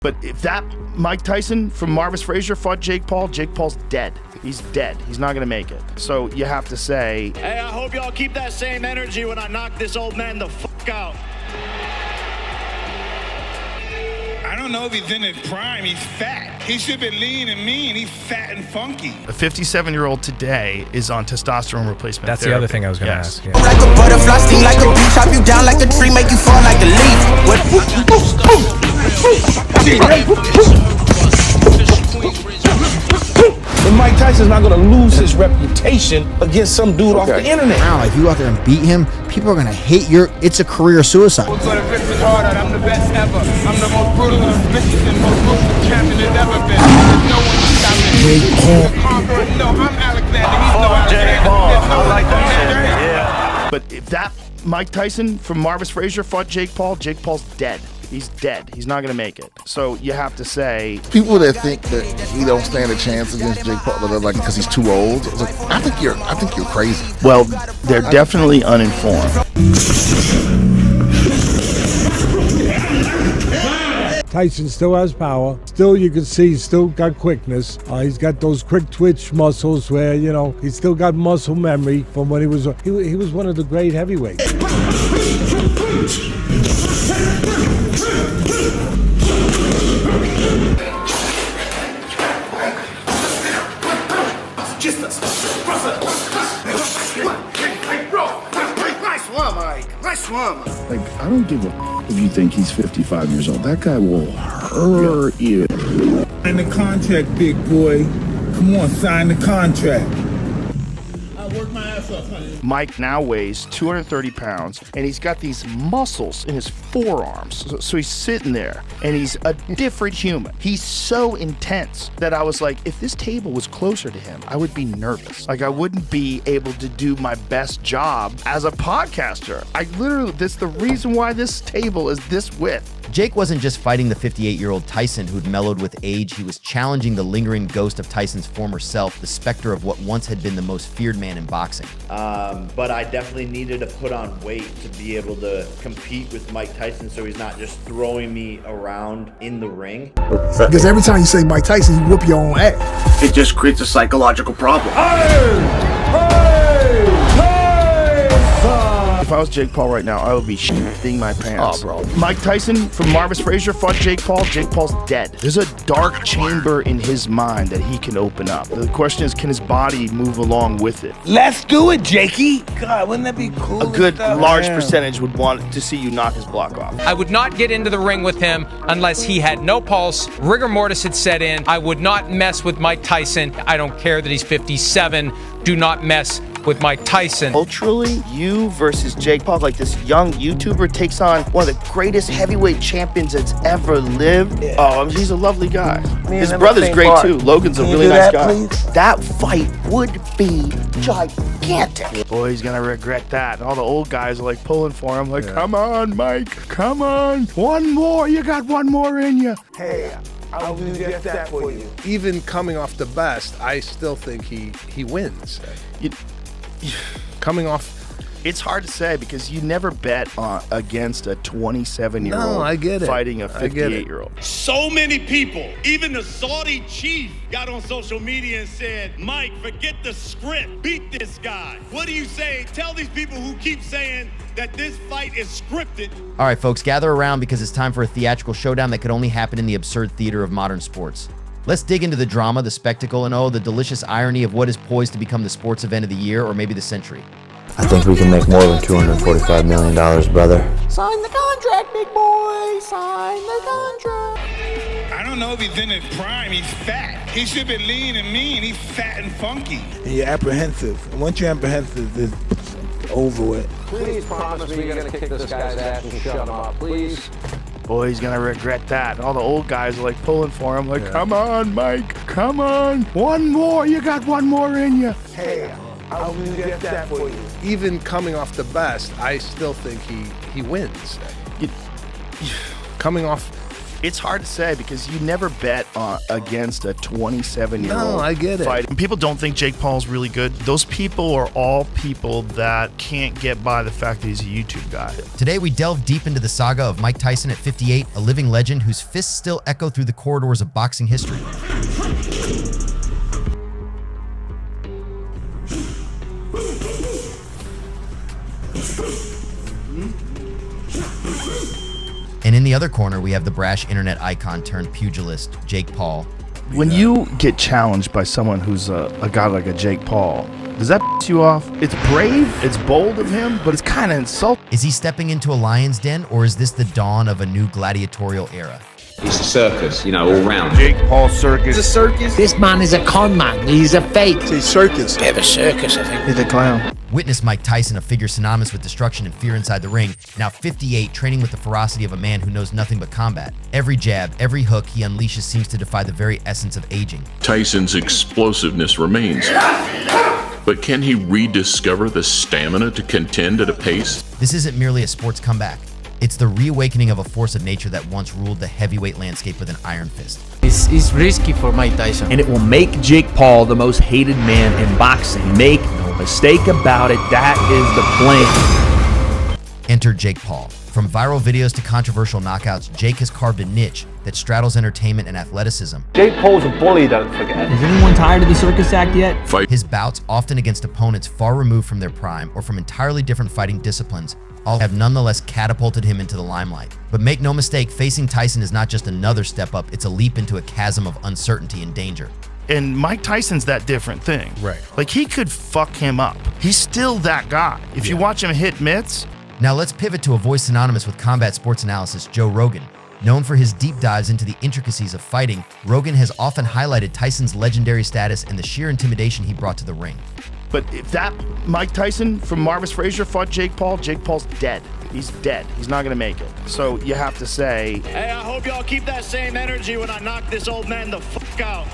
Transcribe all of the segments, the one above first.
But if that Mike Tyson from Marvis Frazier fought Jake Paul's dead. He's dead. He's not going to make it. So you have to say, hey, I hope y'all keep that same energy when I knock this old man the fuck out. I don't know if he's in his prime. He's fat. He should be lean and mean. He's fat and funky. A 57-year-old today is on testosterone replacement That's therapy. the other thing I was going to ask. Yeah. Like a butterfly, sting like a bee, chop you down like a tree, make you fall like a leaf. And Mike Tyson's not gonna lose his reputation against some dude off the internet. Now, like you out there and beat him, people are gonna hate it's a career suicide. I'm the best ever. I'm the most brutal, vicious, and most ruthless champion there's ever been. There's no one to stop me. Jake Paul. No, I'm Alexander. He's no Jake Alexander. Paul. There's no I like that one shit. there. Yeah. But if that Mike Tyson from Marvis Frazier fought Jake Paul's dead. He's dead. He's not going to make it. So you have to say, people that think that he don't stand a chance against Jake Paul, like because he's too old. Like, I think you're crazy. well, they're definitely uninformed. Tyson still has power. Still, you can see he's still got quickness. He's got those quick twitch muscles where, he's still got muscle memory from when he was one of the great heavyweights. Like, I don't give a if you think he's 55 years old. That guy will hurt you. Sign the contract, big boy. Come on, sign the contract. I work my ass off, honey. Mike now weighs 230 pounds, and he's got these muscles in his forearms. So he's sitting there, and he's a different human. He's so intense that I was like, if this table was closer to him, I would be nervous. Like, I wouldn't be able to do my best job as a podcaster. That's the reason why this table is this width. Jake wasn't just fighting the 58-year-old Tyson who'd mellowed with age. He was challenging the lingering ghost of Tyson's former self, the specter of what once had been the most feared man in boxing. But I definitely needed to put on weight to be able to compete with Mike Tyson so he's not just throwing me around in the ring. Because every time you say Mike Tyson, you whoop your own ass. It just creates a psychological problem. If I was Jake Paul right now, I would be shitting my pants. Oh, bro. Mike Tyson from Marvis Frazier fought Jake Paul's dead. There's a dark chamber in his mind that he can open up. The question is, can his body move along with it? Let's do it, Jakey. God, wouldn't that be cool? A good large percentage would want to see you knock his block off. I would not get into the ring with him unless he had no pulse, rigor mortis had set in. I would not mess with Mike Tyson. I don't care that he's 57. Do not mess with Mike Tyson. Culturally, you versus Jake Paul, like this young YouTuber takes on one of the greatest heavyweight champions that's ever lived. Yeah. Oh, he's a lovely guy. His brother's great too. Logan's a really nice guy. Please? That fight would be gigantic. Boy, he's gonna regret that. And all the old guys are like pulling for him, like, come on, Mike, come on. One more, you got one more in you. Hey, I'll do just that for you. Even coming off the best, I still think he wins. Coming off, it's hard to say because you never bet against a 27-year-old No, I get it. fighting a I get it. 58-year-old. So many people, even the Saudi chief, got on social media and said, Mike, forget the script. Beat this guy. What do you say? Tell these people who keep saying that this fight is scripted. All right, folks, gather around because it's time for a theatrical showdown that could only happen in the absurd theater of modern sports. Let's dig into the drama, the spectacle, and the delicious irony of what is poised to become the sports event of the year or maybe the century. I think we can make more than $245 million, brother. Sign the contract, big boy. Sign the contract. I don't know if he's in his prime. He's fat. He should be lean and mean. He's fat and funky. And you're apprehensive. And once you're apprehensive, it's over with. Please promise me you're going to kick this guy's ass and shut him up, please. Boy, he's gonna regret that. All the old guys are like pulling for him, like, come on, Mike, come on. One more, you got one more in you. Hey, I'll do just that for you. even coming off the best, I still think he wins. Coming off It's hard to say because you never bet against a 27-year-old No, I get it. fight. And people don't think Jake Paul's really good. Those people are all people that can't get by the fact that he's a YouTube guy. Today, we delve deep into the saga of Mike Tyson at 58, a living legend whose fists still echo through the corridors of boxing history. And in the other corner, we have the brash internet icon turned pugilist, Jake Paul. When you get challenged by someone who's a guy like a Jake Paul, does that piss you off? It's brave, it's bold of him, but it's kind of insulting. Is he stepping into a lion's den, or is this the dawn of a new gladiatorial era? It's a circus, you know, all round. Jake Paul circus. It's a circus. This man is a con man. He's a fake. It's a circus. Bit of a circus, I think. He's a clown. Witness Mike Tyson, a figure synonymous with destruction and fear inside the ring, now 58, training with the ferocity of a man who knows nothing but combat. Every jab, every hook he unleashes seems to defy the very essence of aging. Tyson's explosiveness remains. But can he rediscover the stamina to contend at a pace? This isn't merely a sports comeback. It's the reawakening of a force of nature that once ruled the heavyweight landscape with an iron fist. It's risky for Mike Tyson. And it will make Jake Paul the most hated man in boxing. Make no mistake about it, that is the plan. Enter Jake Paul. From viral videos to controversial knockouts, Jake has carved a niche that straddles entertainment and athleticism. Jake Paul's a bully, don't forget. Is anyone tired of the circus act yet? His bouts, often against opponents far removed from their prime or from entirely different fighting disciplines, all have nonetheless catapulted him into the limelight. But make no mistake, facing Tyson is not just another step up, it's a leap into a chasm of uncertainty and danger. And Mike Tyson's that different thing. Right. Like, he could fuck him up. He's still that guy. If you watch him hit mitts. Now let's pivot to a voice synonymous with combat sports analysis, Joe Rogan. Known for his deep dives into the intricacies of fighting, Rogan has often highlighted Tyson's legendary status and the sheer intimidation he brought to the ring. But if that Mike Tyson from Marvis Frazier fought Jake Paul's dead. He's dead. He's not going to make it. So you have to say, hey, I hope y'all keep that same energy when I knock this old man the fuck out.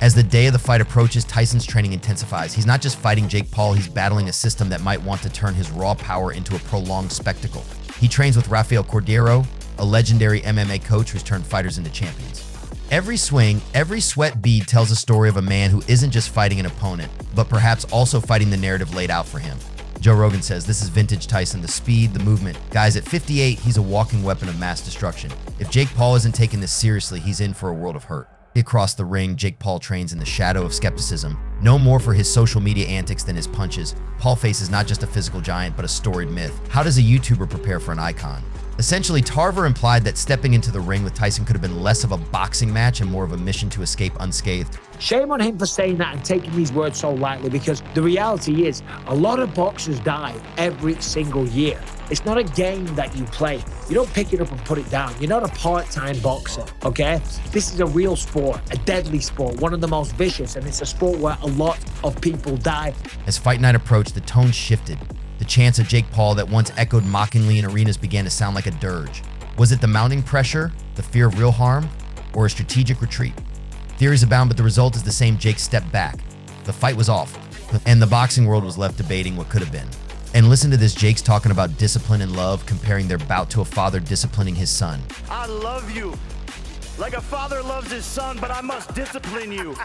As the day of the fight approaches, Tyson's training intensifies. He's not just fighting Jake Paul, he's battling a system that might want to turn his raw power into a prolonged spectacle. He trains with Rafael Cordero, a legendary MMA coach who's turned fighters into champions. Every swing, every sweat bead tells a story of a man who isn't just fighting an opponent, but perhaps also fighting the narrative laid out for him. Joe Rogan says this is vintage Tyson, the speed, the movement. Guys, at 58, he's a walking weapon of mass destruction. If Jake Paul isn't taking this seriously, he's in for a world of hurt. Across the ring, Jake Paul trains in the shadow of skepticism. No more for his social media antics than his punches. Paul faces not just a physical giant, but a storied myth. How does a YouTuber prepare for an icon? Essentially, Tarver implied that stepping into the ring with Tyson could have been less of a boxing match and more of a mission to escape unscathed. Shame on him for saying that and taking these words so lightly, because the reality is a lot of boxers die every single year. It's not a game that you play. You don't pick it up and put it down. You're not a part-time boxer, okay? This is a real sport, a deadly sport, one of the most vicious, and it's a sport where a lot of people die. As fight night approached, the tone shifted. The chants of Jake Paul that once echoed mockingly in arenas began to sound like a dirge. Was it the mounting pressure, the fear of real harm, or a strategic retreat? Theories abound, but the result is the same. Jake stepped back. The fight was off, and the boxing world was left debating what could have been. And listen to this, Jake's talking about discipline and love, comparing their bout to a father disciplining his son. I love you like a father loves his son, but I must discipline you.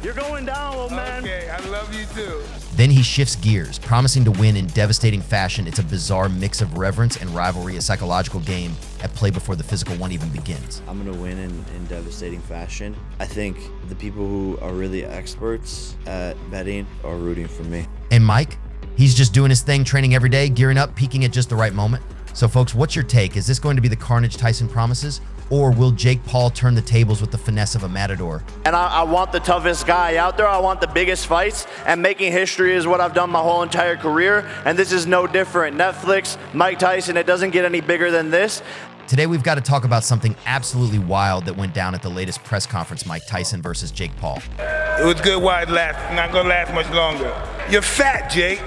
You're going down, old man. Okay, I love you too. Then he shifts gears, promising to win in devastating fashion. It's a bizarre mix of reverence and rivalry, a psychological game at play before the physical one even begins. I'm gonna win in devastating fashion. I think the people who are really experts at betting are rooting for me. And Mike? He's just doing his thing, training every day, gearing up, peaking at just the right moment. So folks, what's your take? Is this going to be the carnage Tyson promises? Or will Jake Paul turn the tables with the finesse of a matador? And I want the toughest guy out there. I want the biggest fights, and making history is what I've done my whole entire career, and this is no different. Netflix, Mike Tyson, it doesn't get any bigger than this. Today we've got to talk about something absolutely wild that went down at the latest press conference, Mike Tyson versus Jake Paul. It was good while it lasted, not gonna last much longer. You're fat, Jake.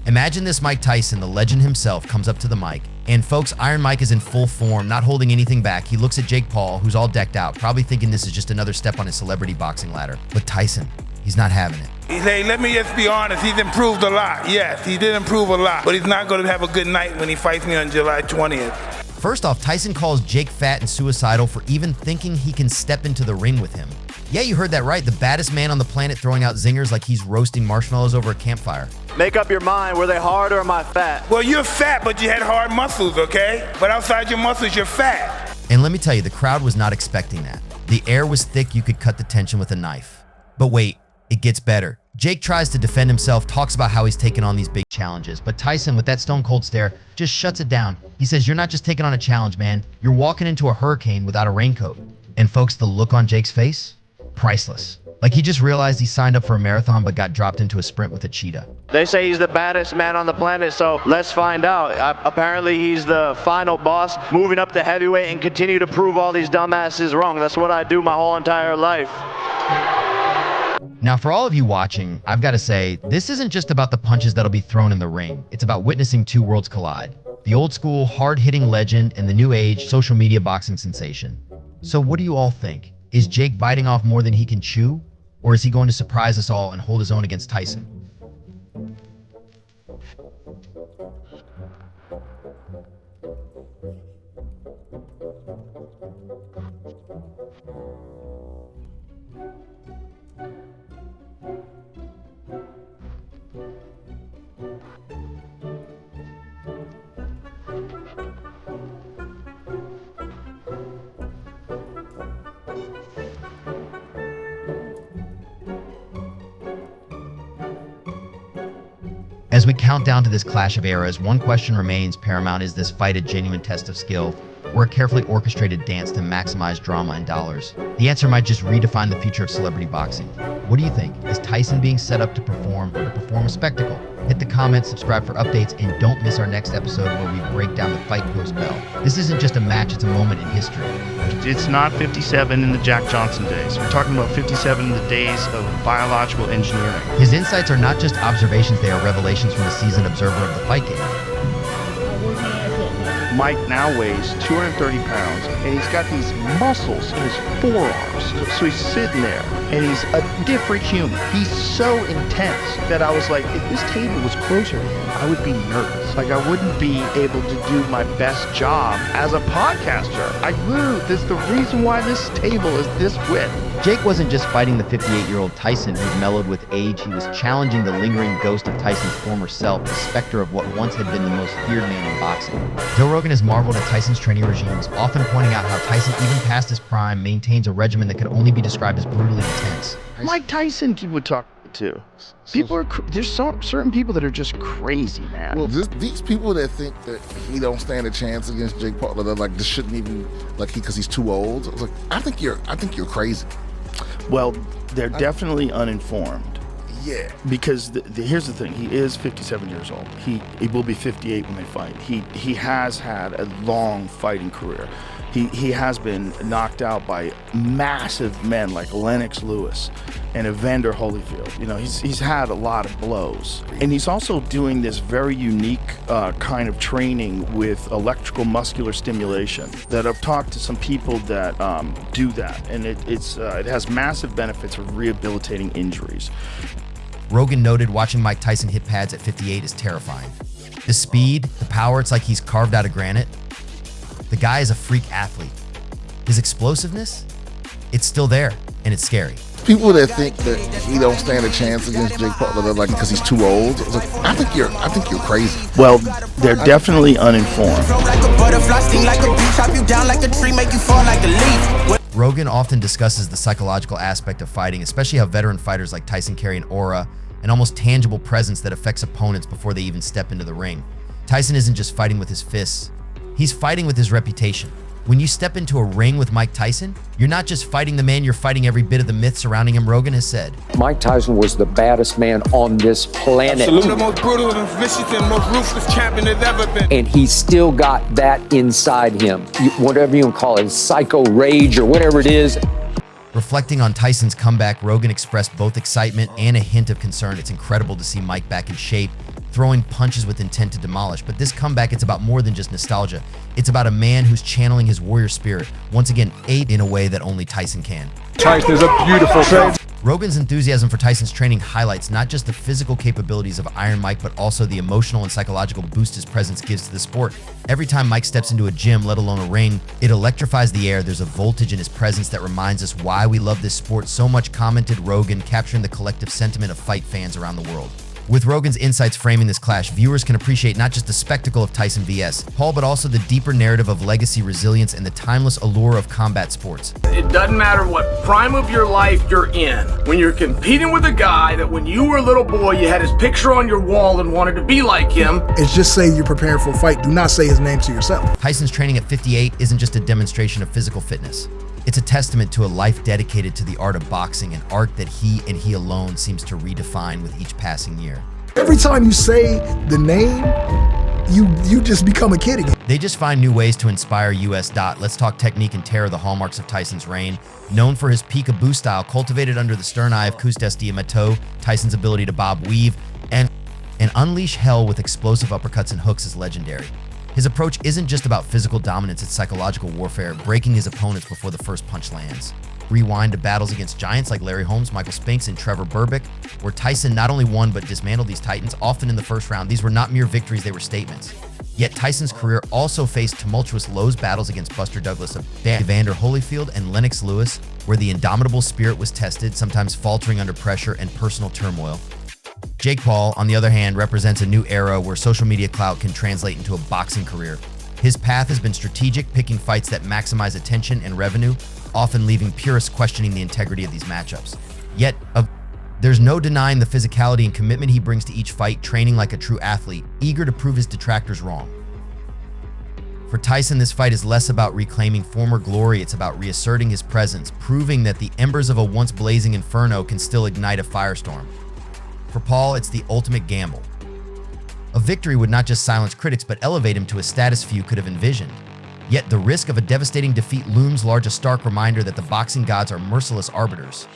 Imagine this Mike Tyson, the legend himself, comes up to the mic. And folks, Iron Mike is in full form, not holding anything back. He looks at Jake Paul, who's all decked out, probably thinking this is just another step on his celebrity boxing ladder. But Tyson, he's not having it. Hey, let me just be honest, he's improved a lot. Yes, he did improve a lot, but he's not gonna have a good night when he fights me on July 20th. First off, Tyson calls Jake fat and suicidal for even thinking he can step into the ring with him. Yeah, you heard that right. The baddest man on the planet throwing out zingers like he's roasting marshmallows over a campfire. Make up your mind. Were they hard or am I fat? Well, you're fat, but you had hard muscles, okay? But outside your muscles, you're fat. And let me tell you, the crowd was not expecting that. The air was thick, you could cut the tension with a knife. But wait, it gets better. Jake tries to defend himself, talks about how he's taken on these big challenges, but Tyson, with that stone cold stare, just shuts it down. He says, "You're not just taking on a challenge, man. You're walking into a hurricane without a raincoat." And folks, the look on Jake's face? Priceless. Like he just realized he signed up for a marathon but got dropped into a sprint with a cheetah. They say he's the baddest man on the planet, so let's find out. Apparently he's the final boss, moving up to heavyweight and continue to prove all these dumbasses wrong. That's what I do my whole entire life. Now, for all of you watching, I've got to say, this isn't just about the punches that'll be thrown in the ring. It's about witnessing two worlds collide. The old school, hard-hitting legend and the new age, social media boxing sensation. So what do you all think? Is Jake biting off more than he can chew? Or is he going to surprise us all and hold his own against Tyson? As we count down to this clash of eras, one question remains paramount: is this fight a genuine test of skill, or a carefully orchestrated dance to maximize drama and dollars? The answer might just redefine the future of celebrity boxing. What do you think? Is Tyson being set up to perform or to perform a spectacle? Hit the comments, subscribe for updates, and don't miss our next episode where we break down the fight post-bell. This isn't just a match, it's a moment in history. It's not 57 in the Jack Johnson days. We're talking about 57 in the days of biological engineering. His insights are not just observations, they are revelations from a seasoned observer of the fight game. Mike now weighs 230 pounds, and he's got these muscles in his forearms. So he's sitting there, and he's a different human. He's so intense that I was like, if this table was closer to him, I would be nervous. Like, I wouldn't be able to do my best job as a podcaster. I literally, this is the reason why this table is this width. Jake wasn't just fighting the 58-year-old Tyson who'd mellowed with age, he was challenging the lingering ghost of Tyson's former self, the specter of what once had been the most feared man in boxing. Joe Rogan has marveled at Tyson's training regimes, often pointing out how Tyson, even past his prime, maintains a regimen that could only be described as brutally intense. Mike Tyson would talk to. People are, there's certain people that are just crazy, man. Well, these people that think that he don't stand a chance against Jake Paul, they're like, this shouldn't even, like, because he's too old. I was like, I think you're crazy. Well, they're definitely uninformed. Yeah. Because here's the thing, he is 57 years old. He will be 58 when they fight. He has had a long fighting career. He has been knocked out by massive men like Lennox Lewis and Evander Holyfield. You know, he's had a lot of blows. And he's also doing this very unique kind of training with electrical muscular stimulation that I've talked to some people that do that. And it has massive benefits of rehabilitating injuries. Rogan noted watching Mike Tyson hit pads at 58 is terrifying. The speed, the power, it's like he's carved out of granite. The guy is a freak athlete. His explosiveness, it's still there, and it's scary. People that think that he don't stand a chance against Jake Paul, they're like, because he's too old. I was like, I think you're crazy. Well, they're definitely uninformed. Rogan often discusses the psychological aspect of fighting, especially how veteran fighters like Tyson carry an aura, an almost tangible presence that affects opponents before they even step into the ring. Tyson isn't just fighting with his fists, he's fighting with his reputation. When you step into a ring with Mike Tyson, you're not just fighting the man, you're fighting every bit of the myth surrounding him, Rogan has said. Mike Tyson was the baddest man on this planet. Absolutely. The most brutal and vicious and most ruthless champion there's ever been. And he's still got that inside him. Whatever you want to call it, psycho rage or whatever it is. Reflecting on Tyson's comeback, Rogan expressed both excitement and a hint of concern. It's incredible to see Mike back in shape, throwing punches with intent to demolish. But this comeback, it's about more than just nostalgia. It's about a man who's channeling his warrior spirit, once again, in a way that only Tyson can. Tyson's a beautiful trade. Rogan's enthusiasm for Tyson's training highlights not just the physical capabilities of Iron Mike, but also the emotional and psychological boost his presence gives to the sport. Every time Mike steps into a gym, let alone a ring, it electrifies the air. There's a voltage in his presence that reminds us why we love this sport so much, commented Rogan, capturing the collective sentiment of fight fans around the world. With Rogan's insights framing this clash, viewers can appreciate not just the spectacle of Tyson vs. Paul, but also the deeper narrative of legacy, resilience, and the timeless allure of combat sports. It doesn't matter what prime of your life you're in. When you're competing with a guy that when you were a little boy, you had his picture on your wall and wanted to be like him. It's just say you're preparing for a fight. Do not say his name to yourself. Tyson's training at 58 isn't just a demonstration of physical fitness. It's a testament to a life dedicated to the art of boxing, an art that he and he alone seems to redefine with each passing year. Every time you say the name, you just become a kid again. They just find new ways to inspire US. Let's talk technique and terror, the hallmarks of Tyson's reign. Known for his peekaboo style, cultivated under the stern eye of Custos Diamato, Tyson's ability to bob, weave, and unleash hell with explosive uppercuts and hooks is legendary. His approach isn't just about physical dominance, it's psychological warfare, breaking his opponents before the first punch lands. Rewind to battles against giants like Larry Holmes, Michael Spinks, and Trevor Berbick, where Tyson not only won but dismantled these titans, often in the first round. These were not mere victories, they were statements. Yet Tyson's career also faced tumultuous lows, battles against Buster Douglas, Evander Holyfield, and Lennox Lewis, where the indomitable spirit was tested, sometimes faltering under pressure and personal turmoil. Jake Paul, on the other hand, represents a new era where social media clout can translate into a boxing career. His path has been strategic, picking fights that maximize attention and revenue, often leaving purists questioning the integrity of these matchups. Yet, there's no denying the physicality and commitment he brings to each fight, training like a true athlete, eager to prove his detractors wrong. For Tyson, this fight is less about reclaiming former glory, it's about reasserting his presence, proving that the embers of a once blazing inferno can still ignite a firestorm. For Paul, it's the ultimate gamble. A victory would not just silence critics, but elevate him to a status few could have envisioned. Yet the risk of a devastating defeat looms large, a stark reminder that the boxing gods are merciless arbiters.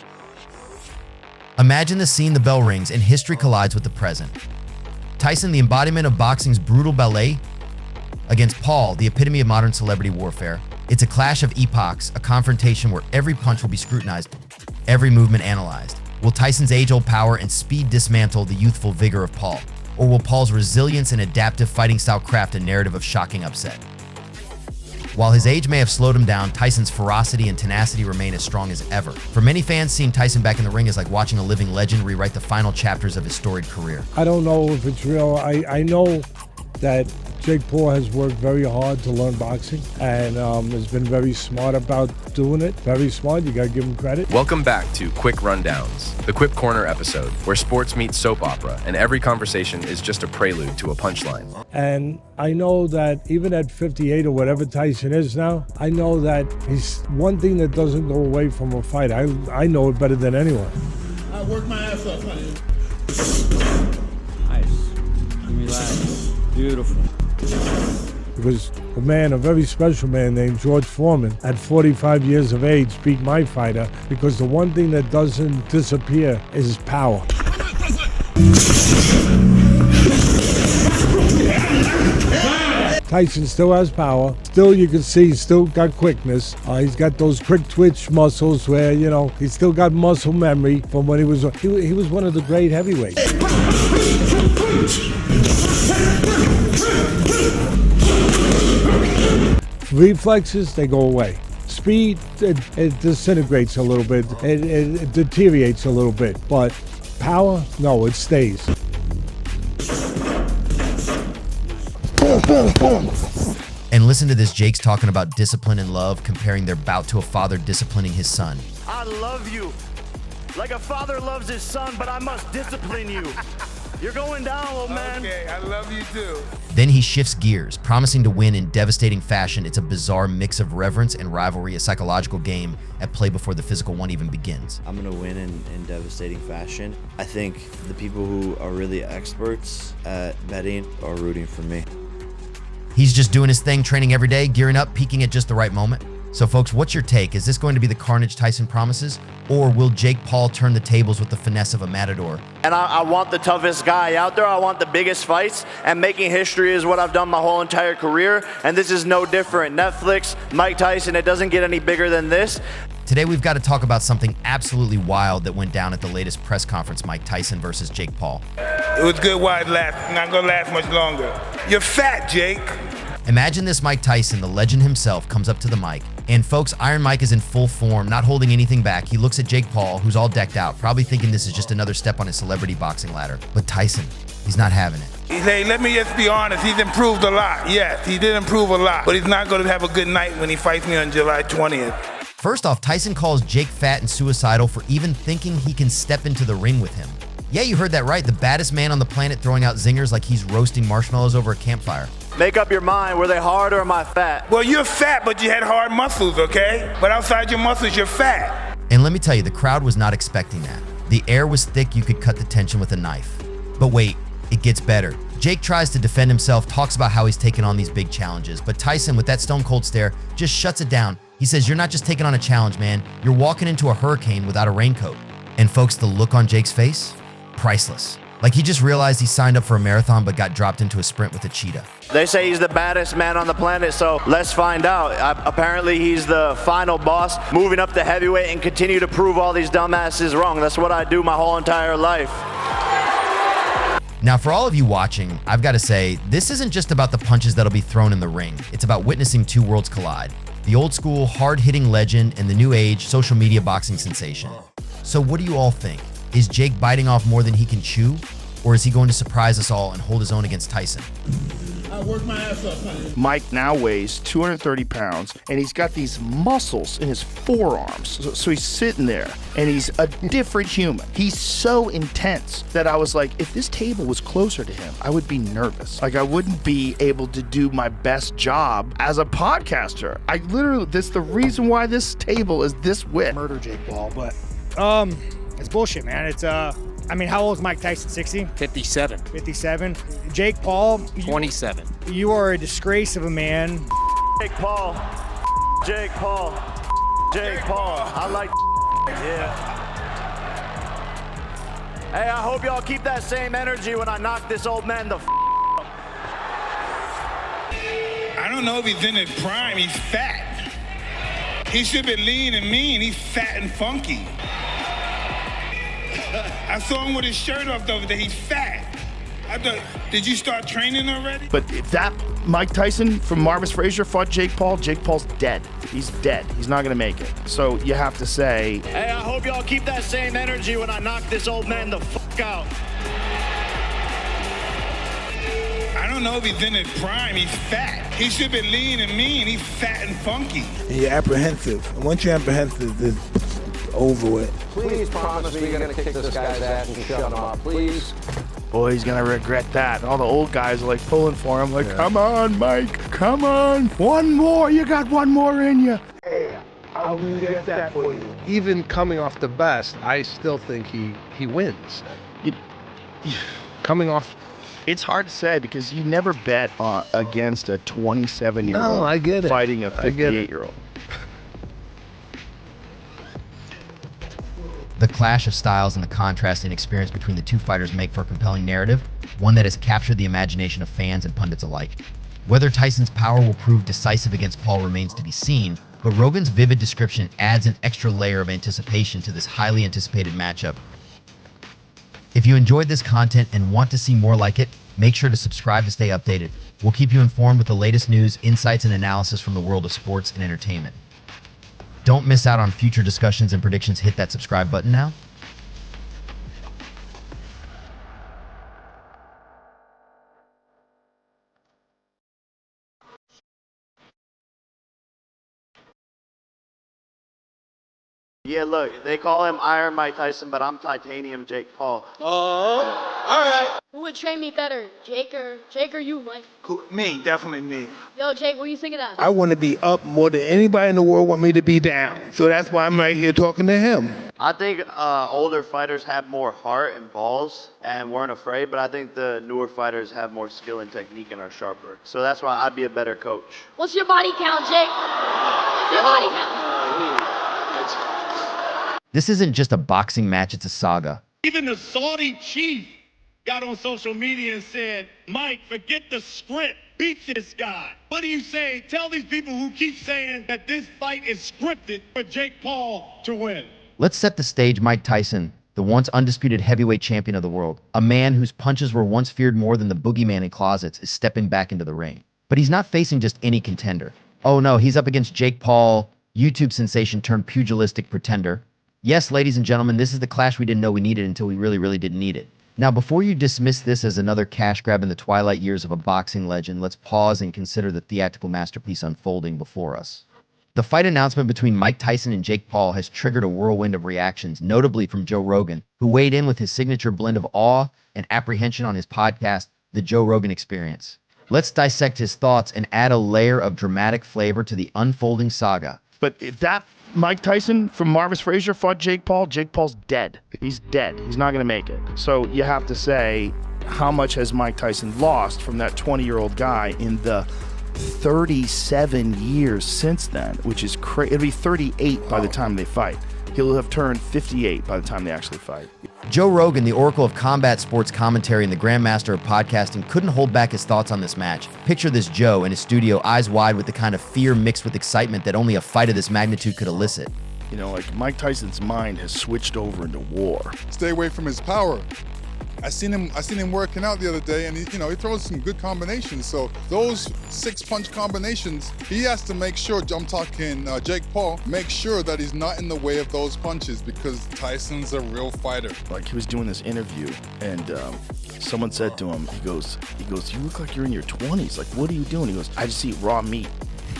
Imagine the scene: the bell rings and history collides with the present. Tyson, the embodiment of boxing's brutal ballet, against Paul, the epitome of modern celebrity warfare. It's a clash of epochs, a confrontation where every punch will be scrutinized, every movement analyzed. Will Tyson's age-old power and speed dismantle the youthful vigor of Paul? Or will Paul's resilience and adaptive fighting style craft a narrative of shocking upset? While his age may have slowed him down, Tyson's ferocity and tenacity remain as strong as ever. For many fans, seeing Tyson back in the ring is like watching a living legend rewrite the final chapters of his storied career. I don't know if it's real. I know that Jake Paul has worked very hard to learn boxing and has been very smart about doing it. Very smart. You got to give him credit. Welcome back to Quick Rundowns, the Quip Corner episode, where sports meets soap opera, and every conversation is just a prelude to a punchline. And I know that even at 58 or whatever Tyson is now, I know that he's one thing that doesn't go away from a fight. I know it better than anyone. I work my ass off, honey. Nice. Relax. Beautiful. Because a very special man named George Foreman, at 45 years of age, beat my fighter because the one thing that doesn't disappear is power. Tyson still has power. Still, you can see he's still got quickness. He's got those quick twitch muscles where, he's still got muscle memory from when he was one of the great heavyweights. Reflexes, they go away. Speed, it disintegrates a little bit. It deteriorates a little bit. But power, no, it stays. And listen to this, Jake's talking about discipline and love, comparing their bout to a father disciplining his son. I love you like a father loves his son, but I must discipline you. You're going down, old man. Okay, I love you too. Then he shifts gears, promising to win in devastating fashion. It's a bizarre mix of reverence and rivalry, a psychological game at play before the physical one even begins. I'm gonna win in devastating fashion. I think the people who are really experts at betting are rooting for me. He's just doing his thing, training every day, gearing up, peaking at just the right moment. So folks, what's your take? Is this going to be the carnage Tyson promises? Or will Jake Paul turn the tables with the finesse of a matador? And I want the toughest guy out there. I want the biggest fights. And making history is what I've done my whole entire career. And this is no different. Netflix, Mike Tyson, it doesn't get any bigger than this. Today we've got to talk about something absolutely wild that went down at the latest press conference, Mike Tyson versus Jake Paul. It was good while it lasted. Not gonna last much longer. You're fat, Jake. Imagine this Mike Tyson, the legend himself, comes up to the mic. And folks, Iron Mike is in full form, not holding anything back. He looks at Jake Paul, who's all decked out, probably thinking this is just another step on his celebrity boxing ladder. But Tyson, he's not having it. Hey, let me just be honest. He's improved a lot. Yes, he did improve a lot. But he's not gonna have a good night when he fights me on July 20th. First off, Tyson calls Jake fat and suicidal for even thinking he can step into the ring with him. Yeah, you heard that right. The baddest man on the planet throwing out zingers like he's roasting marshmallows over a campfire. Make up your mind. Were they hard or am I fat? Well, you're fat, but you had hard muscles, okay? But outside your muscles, you're fat. And let me tell you, the crowd was not expecting that. The air was thick, you could cut the tension with a knife. But wait, it gets better. Jake tries to defend himself, talks about how he's taken on these big challenges, but Tyson, with that stone cold stare, just shuts it down. He says, "You're not just taking on a challenge, man. You're walking into a hurricane without a raincoat." And folks, the look on Jake's face, priceless. Like he just realized he signed up for a marathon but got dropped into a sprint with a cheetah. They say he's the baddest man on the planet, so let's find out. Apparently he's the final boss, moving up to heavyweight and continue to prove all these dumbasses wrong. That's what I do my whole entire life. Now, for all of you watching, I've got to say, this isn't just about the punches that'll be thrown in the ring. It's about witnessing two worlds collide. The old school, hard-hitting legend and the new age, social media boxing sensation. So what do you all think? Is Jake biting off more than he can chew? Or is he going to surprise us all and hold his own against Tyson? I worked my ass off, honey. Mike now weighs 230 pounds, and he's got these muscles in his forearms. So he's sitting there, and he's a different human. He's so intense that I was like, if this table was closer to him, I would be nervous. Like, I wouldn't be able to do my best job as a podcaster. I literally, this the reason why this table is this width. Murder Jake Paul, but it's bullshit, man. It's I mean, how old is Mike Tyson? 60? 57. 57. Jake Paul? 27. You are a disgrace of a man. Jake Paul. Jake Paul. Jake Paul. I like yeah. Hey, I hope y'all keep that same energy when I knock this old man the I don't know if he's in his prime. He's fat. He should be lean and mean. He's fat and funky. I saw him with his shirt off the other day. He's fat. I thought, did you start training already? But if that Mike Tyson from Marvis Frazier fought Jake Paul's dead. He's dead. He's not going to make it. So you have to say... Hey, I hope y'all keep that same energy when I knock this old man the fuck out. I don't know if he's in his prime. He's fat. He should be lean and mean. He's fat and funky. And you're apprehensive. And once you're apprehensive, it's over with. Please promise me you're going to kick this guy's ass and shut him up, please. Boy, he's gonna regret that. All the old guys are like pulling for him, like, come on, Mike, come on. One more, you got one more in you. Hey, I'll get that for you. Even coming off the best, I still think he wins. Coming off. It's hard to say because you never bet against a 27-year-old No, I get it. fighting a 58-year-old. The clash of styles and the contrasting experience between the two fighters make for a compelling narrative, one that has captured the imagination of fans and pundits alike. Whether Tyson's power will prove decisive against Paul remains to be seen, but Rogan's vivid description adds an extra layer of anticipation to this highly anticipated matchup. If you enjoyed this content and want to see more like it, make sure to subscribe to stay updated. We'll keep you informed with the latest news, insights, and analysis from the world of sports and entertainment. Don't miss out on future discussions and predictions. Hit that subscribe button now. Yeah, look, they call him Iron Mike Tyson, but I'm Titanium Jake Paul. All right. Who would train me better, Jake or you, Mike? Me, definitely me. Yo, Jake, what do you think of that? I want to be up more than anybody in the world want me to be down. So that's why I'm right here talking to him. I think older fighters have more heart and balls and weren't afraid, but I think the newer fighters have more skill and technique and are sharper. So that's why I'd be a better coach. What's your body count, Jake? What's your body count? This isn't just a boxing match, it's a saga. Even the Saudi chief got on social media and said, Mike, forget the script. Beat this guy. What do you say? Tell these people who keep saying that this fight is scripted for Jake Paul to win. Let's set the stage. Mike Tyson, the once undisputed heavyweight champion of the world, a man whose punches were once feared more than the boogeyman in closets, is stepping back into the ring. But he's not facing just any contender. Oh no, he's up against Jake Paul, YouTube sensation turned pugilistic pretender. Yes, ladies and gentlemen, this is the clash we didn't know we needed until we really, really didn't need it. Now, before you dismiss this as another cash grab in the twilight years of a boxing legend, let's pause and consider the theatrical masterpiece unfolding before us. The fight announcement between Mike Tyson and Jake Paul has triggered a whirlwind of reactions, notably from Joe Rogan, who weighed in with his signature blend of awe and apprehension on his podcast, The Joe Rogan Experience. Let's dissect his thoughts and add a layer of dramatic flavor to the unfolding saga. But if that Mike Tyson from Marvis Frazier fought Jake Paul's dead. He's dead. He's not going to make it. So you have to say, how much has Mike Tyson lost from that 20-year-old guy in the 37 years since then, which is crazy. It'll be 38 by the time they fight. He'll have turned 58 by the time they actually fight. Joe Rogan, the oracle of combat sports commentary and the grandmaster of podcasting, couldn't hold back his thoughts on this match. Picture this Joe in his studio, eyes wide with the kind of fear mixed with excitement that only a fight of this magnitude could elicit. You know, like Mike Tyson's mind has switched over into war. Stay away from his power. I seen him working out the other day, and he throws some good combinations. So those 6-punch combinations, he has to make sure. I'm talking Jake Paul. Make sure that he's not in the way of those punches because Tyson's a real fighter. Like he was doing this interview, and someone said to him, he goes, "You look like you're in your 20s. Like, what are you doing?" He goes, "I just eat raw meat."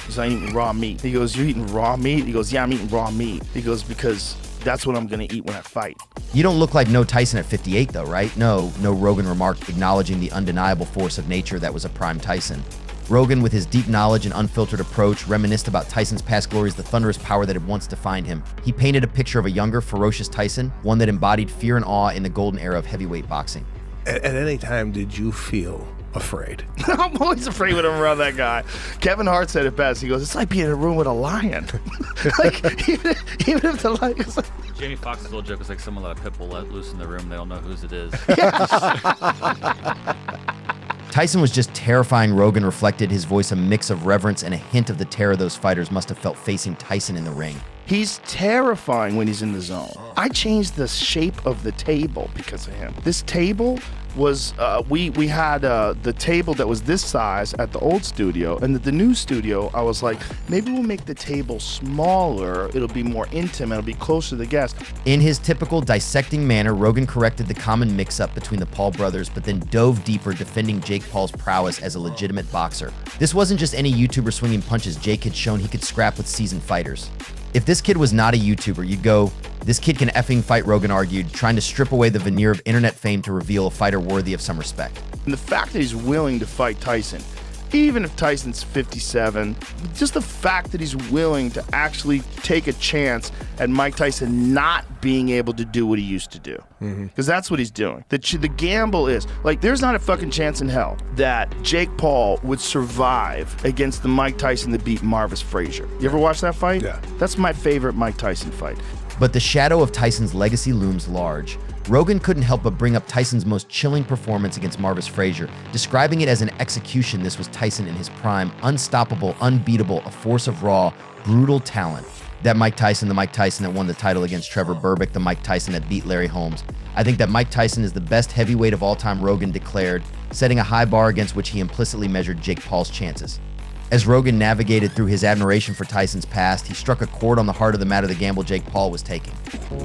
He's like, "I'm eating raw meat." He goes, "You're eating raw meat?" He goes, "Yeah, I'm eating raw meat." He goes, "Because that's what I'm gonna eat when I fight." You don't look like no Tyson at 58 though, right? No Rogan remarked, acknowledging the undeniable force of nature that was a prime Tyson. Rogan, with his deep knowledge and unfiltered approach, reminisced about Tyson's past glories, the thunderous power that had once defined him. He painted a picture of a younger, ferocious Tyson, one that embodied fear and awe in the golden era of heavyweight boxing. At any time did you feel afraid? I'm always afraid when I'm around that guy. Kevin Hart said it best. He goes, "It's like being in a room with a lion." Like, even if the lion is like... Jamie Foxx's little joke is like someone let a pit bull let loose in the room. They don't know whose it is. Tyson was just terrifying. Rogan reflected, his voice a mix of reverence and a hint of the terror those fighters must have felt facing Tyson in the ring. He's terrifying when he's in the zone. I changed the shape of the table because of him. This table was, we had the table that was this size at the old studio, and at the new studio, I was like, maybe we'll make the table smaller. It'll be more intimate. It'll be closer to the guest. In his typical dissecting manner, Rogan corrected the common mix-up between the Paul brothers, but then dove deeper, defending Jake Paul's prowess as a legitimate boxer. This wasn't just any YouTuber swinging punches. Jake had shown he could scrap with seasoned fighters. If this kid was not a YouTuber, you'd go, "This kid can effing fight," Rogan argued, trying to strip away the veneer of internet fame to reveal a fighter worthy of some respect. And the fact that he's willing to fight Tyson, even if Tyson's 57, just the fact that he's willing to actually take a chance at Mike Tyson not being able to do what he used to do. Because that's what he's doing. The gamble is, like, there's not a fucking chance in hell that Jake Paul would survive against the Mike Tyson that beat Marvis Frazier. You ever watch that fight? Yeah. That's my favorite Mike Tyson fight. But the shadow of Tyson's legacy looms large. Rogan couldn't help but bring up Tyson's most chilling performance against Marvis Frazier, describing it as an execution. This was Tyson in his prime, unstoppable, unbeatable, a force of raw, brutal talent. That Mike Tyson, the Mike Tyson that won the title against Trevor Berbick, the Mike Tyson that beat Larry Holmes. I think that Mike Tyson is the best heavyweight of all time, Rogan declared, setting a high bar against which he implicitly measured Jake Paul's chances. As Rogan navigated through his admiration for Tyson's past, he struck a chord on the heart of the matter the gamble Jake Paul was taking.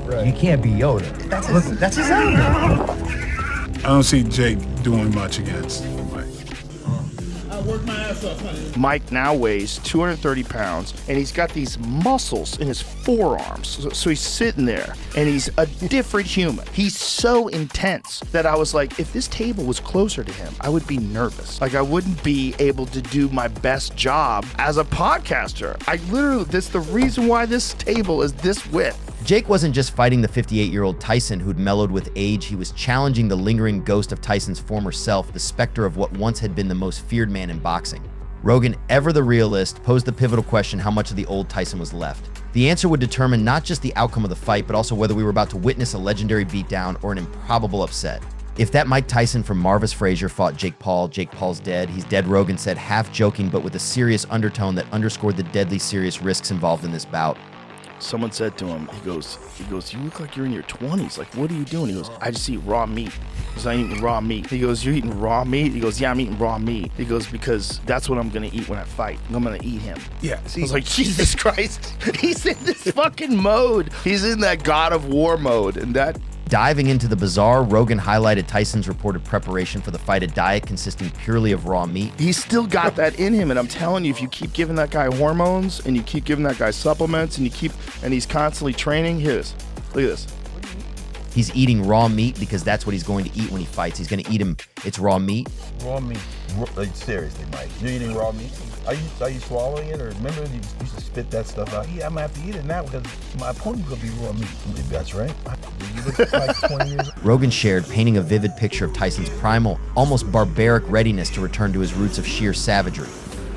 Right. You can't be Yoda. That's his own. I don't see Jake doing much against Mike. work my ass off, honey. Mike now weighs 230 pounds, and he's got these muscles in his forearms. So he's sitting there, and he's a different human. He's so intense that I was like, if this table was closer to him, I would be nervous. Like, I wouldn't be able to do my best job as a podcaster. That's the reason why this table is this width. Jake wasn't just fighting the 58-year-old Tyson who'd mellowed with age, he was challenging the lingering ghost of Tyson's former self, the specter of what once had been the most feared man in boxing. Rogan, ever the realist, posed the pivotal question how much of the old Tyson was left. The answer would determine not just the outcome of the fight, but also whether we were about to witness a legendary beatdown or an improbable upset. If that Mike Tyson from Marvis Frazier fought Jake Paul's dead. He's dead, Rogan said, half joking, but with a serious undertone that underscored the deadly serious risks involved in this bout. Someone said to him, he goes, you look like you're in your 20s. Like, what are you doing? He goes, I just eat raw meat. He goes, I'm eating raw meat. He goes, you're eating raw meat? He goes, yeah, I'm eating raw meat. He goes, because that's what I'm going to eat when I fight. I'm going to eat him. Yeah. See, I was like, Jesus Christ. He's in this fucking mode. He's in that God of War mode. And that... Diving into the bizarre, Rogan highlighted Tyson's reported preparation for the fight, a diet consisting purely of raw meat. He's still got that in him, and I'm telling you, if you keep giving that guy hormones, and you keep giving that guy supplements, and he's constantly training, look at this. He's eating raw meat because that's what he's going to eat when he fights. He's going to eat him. It's raw meat. Raw meat. Like, seriously, Mike. You're eating raw meat? Are you swallowing it? Or remember you used to spit that stuff out? Yeah, I'm going to have to eat it now because my opponent's going to be raw meat. That's right. You look like 20 years old. Rogan shared, painting a vivid picture of Tyson's primal, almost barbaric readiness to return to his roots of sheer savagery.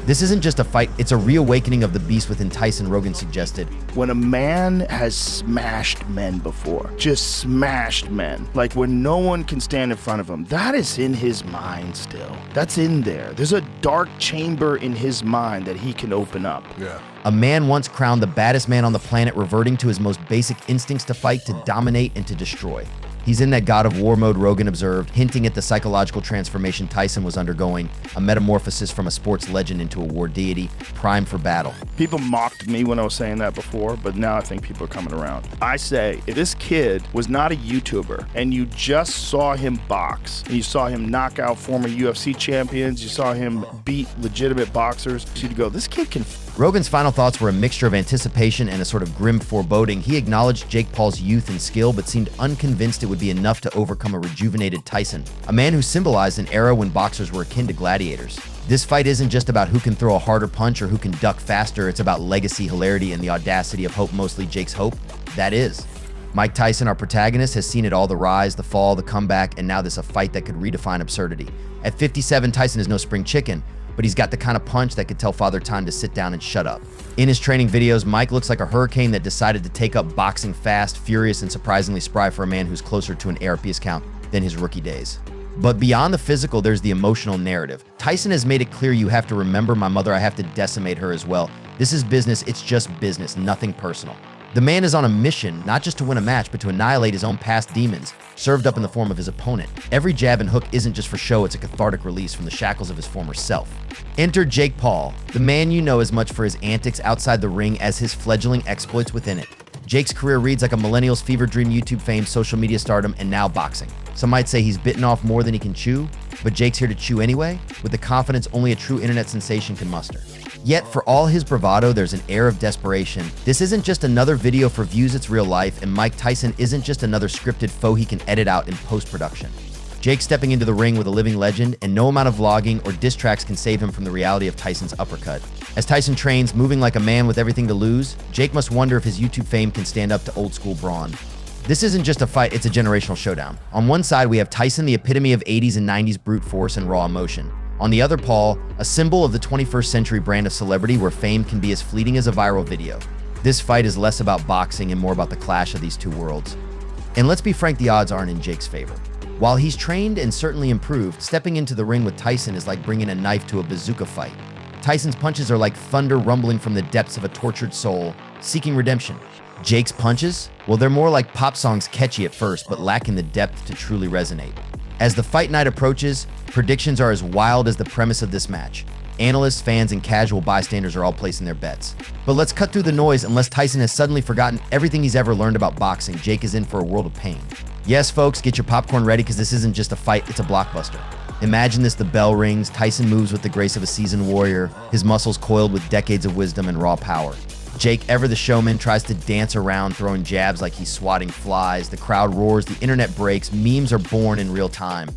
This isn't just a fight, it's a reawakening of the beast within Tyson, Rogan suggested. When a man has smashed men before, just smashed men, like when no one can stand in front of him, that is in his mind still. That's in there. There's a dark chamber in his mind that he can open up. Yeah. A man once crowned the baddest man on the planet, reverting to his most basic instincts to fight, to dominate, and to destroy. He's in that God of War mode, Rogan observed, hinting at the psychological transformation Tyson was undergoing, a metamorphosis from a sports legend into a war deity, primed for battle. People mocked me when I was saying that before, but now I think people are coming around. I say, if this kid was not a YouTuber and you just saw him box, and you saw him knock out former UFC champions, you saw him beat legitimate boxers, you'd go, this kid can... Rogan's final thoughts were a mixture of anticipation and a sort of grim foreboding. He acknowledged Jake Paul's youth and skill, but seemed unconvinced it would be enough to overcome a rejuvenated Tyson, a man who symbolized an era when boxers were akin to gladiators. This fight isn't just about who can throw a harder punch or who can duck faster, it's about legacy, hilarity, and the audacity of hope, mostly Jake's hope. That is. Mike Tyson, our protagonist, has seen it all, the rise, the fall, the comeback, and now this a fight that could redefine absurdity. At 57, Tyson is no spring chicken, but he's got the kind of punch that could tell Father Time to sit down and shut up. In his training videos, Mike looks like a hurricane that decided to take up boxing fast, furious, and surprisingly spry for a man who's closer to an ARPS count than his rookie days. But beyond the physical, there's the emotional narrative. Tyson has made it clear you have to remember my mother, I have to decimate her as well. This is business, it's just business, nothing personal. The man is on a mission, not just to win a match, but to annihilate his own past demons, served up in the form of his opponent. Every jab and hook isn't just for show, it's a cathartic release from the shackles of his former self. Enter Jake Paul, the man you know as much for his antics outside the ring as his fledgling exploits within it. Jake's career reads like a millennial's fever dream, YouTube fame, social media stardom, and now boxing. Some might say he's bitten off more than he can chew, but Jake's here to chew anyway, with the confidence only a true internet sensation can muster. Yet, for all his bravado, there's an air of desperation. This isn't just another video for views, it's real life, and Mike Tyson isn't just another scripted foe he can edit out in post-production. Jake's stepping into the ring with a living legend, and no amount of vlogging or diss tracks can save him from the reality of Tyson's uppercut. As Tyson trains, moving like a man with everything to lose, Jake must wonder if his YouTube fame can stand up to old-school brawn. This isn't just a fight, it's a generational showdown. On one side, we have Tyson, the epitome of 80s and 90s brute force and raw emotion. On the other, Paul, a symbol of the 21st century brand of celebrity where fame can be as fleeting as a viral video. This fight is less about boxing and more about the clash of these two worlds. And let's be frank, the odds aren't in Jake's favor. While he's trained and certainly improved, stepping into the ring with Tyson is like bringing a knife to a bazooka fight. Tyson's punches are like thunder rumbling from the depths of a tortured soul, seeking redemption. Jake's punches? Well, they're more like pop songs, catchy at first, but lacking the depth to truly resonate. As the fight night approaches, predictions are as wild as the premise of this match. Analysts, fans, and casual bystanders are all placing their bets. But let's cut through the noise. Unless Tyson has suddenly forgotten everything he's ever learned about boxing, Jake is in for a world of pain. Yes, folks, get your popcorn ready because this isn't just a fight, it's a blockbuster. Imagine this, the bell rings, Tyson moves with the grace of a seasoned warrior, his muscles coiled with decades of wisdom and raw power. Jake, ever the showman, tries to dance around, throwing jabs like he's swatting flies. The crowd roars, the internet breaks, memes are born in real time.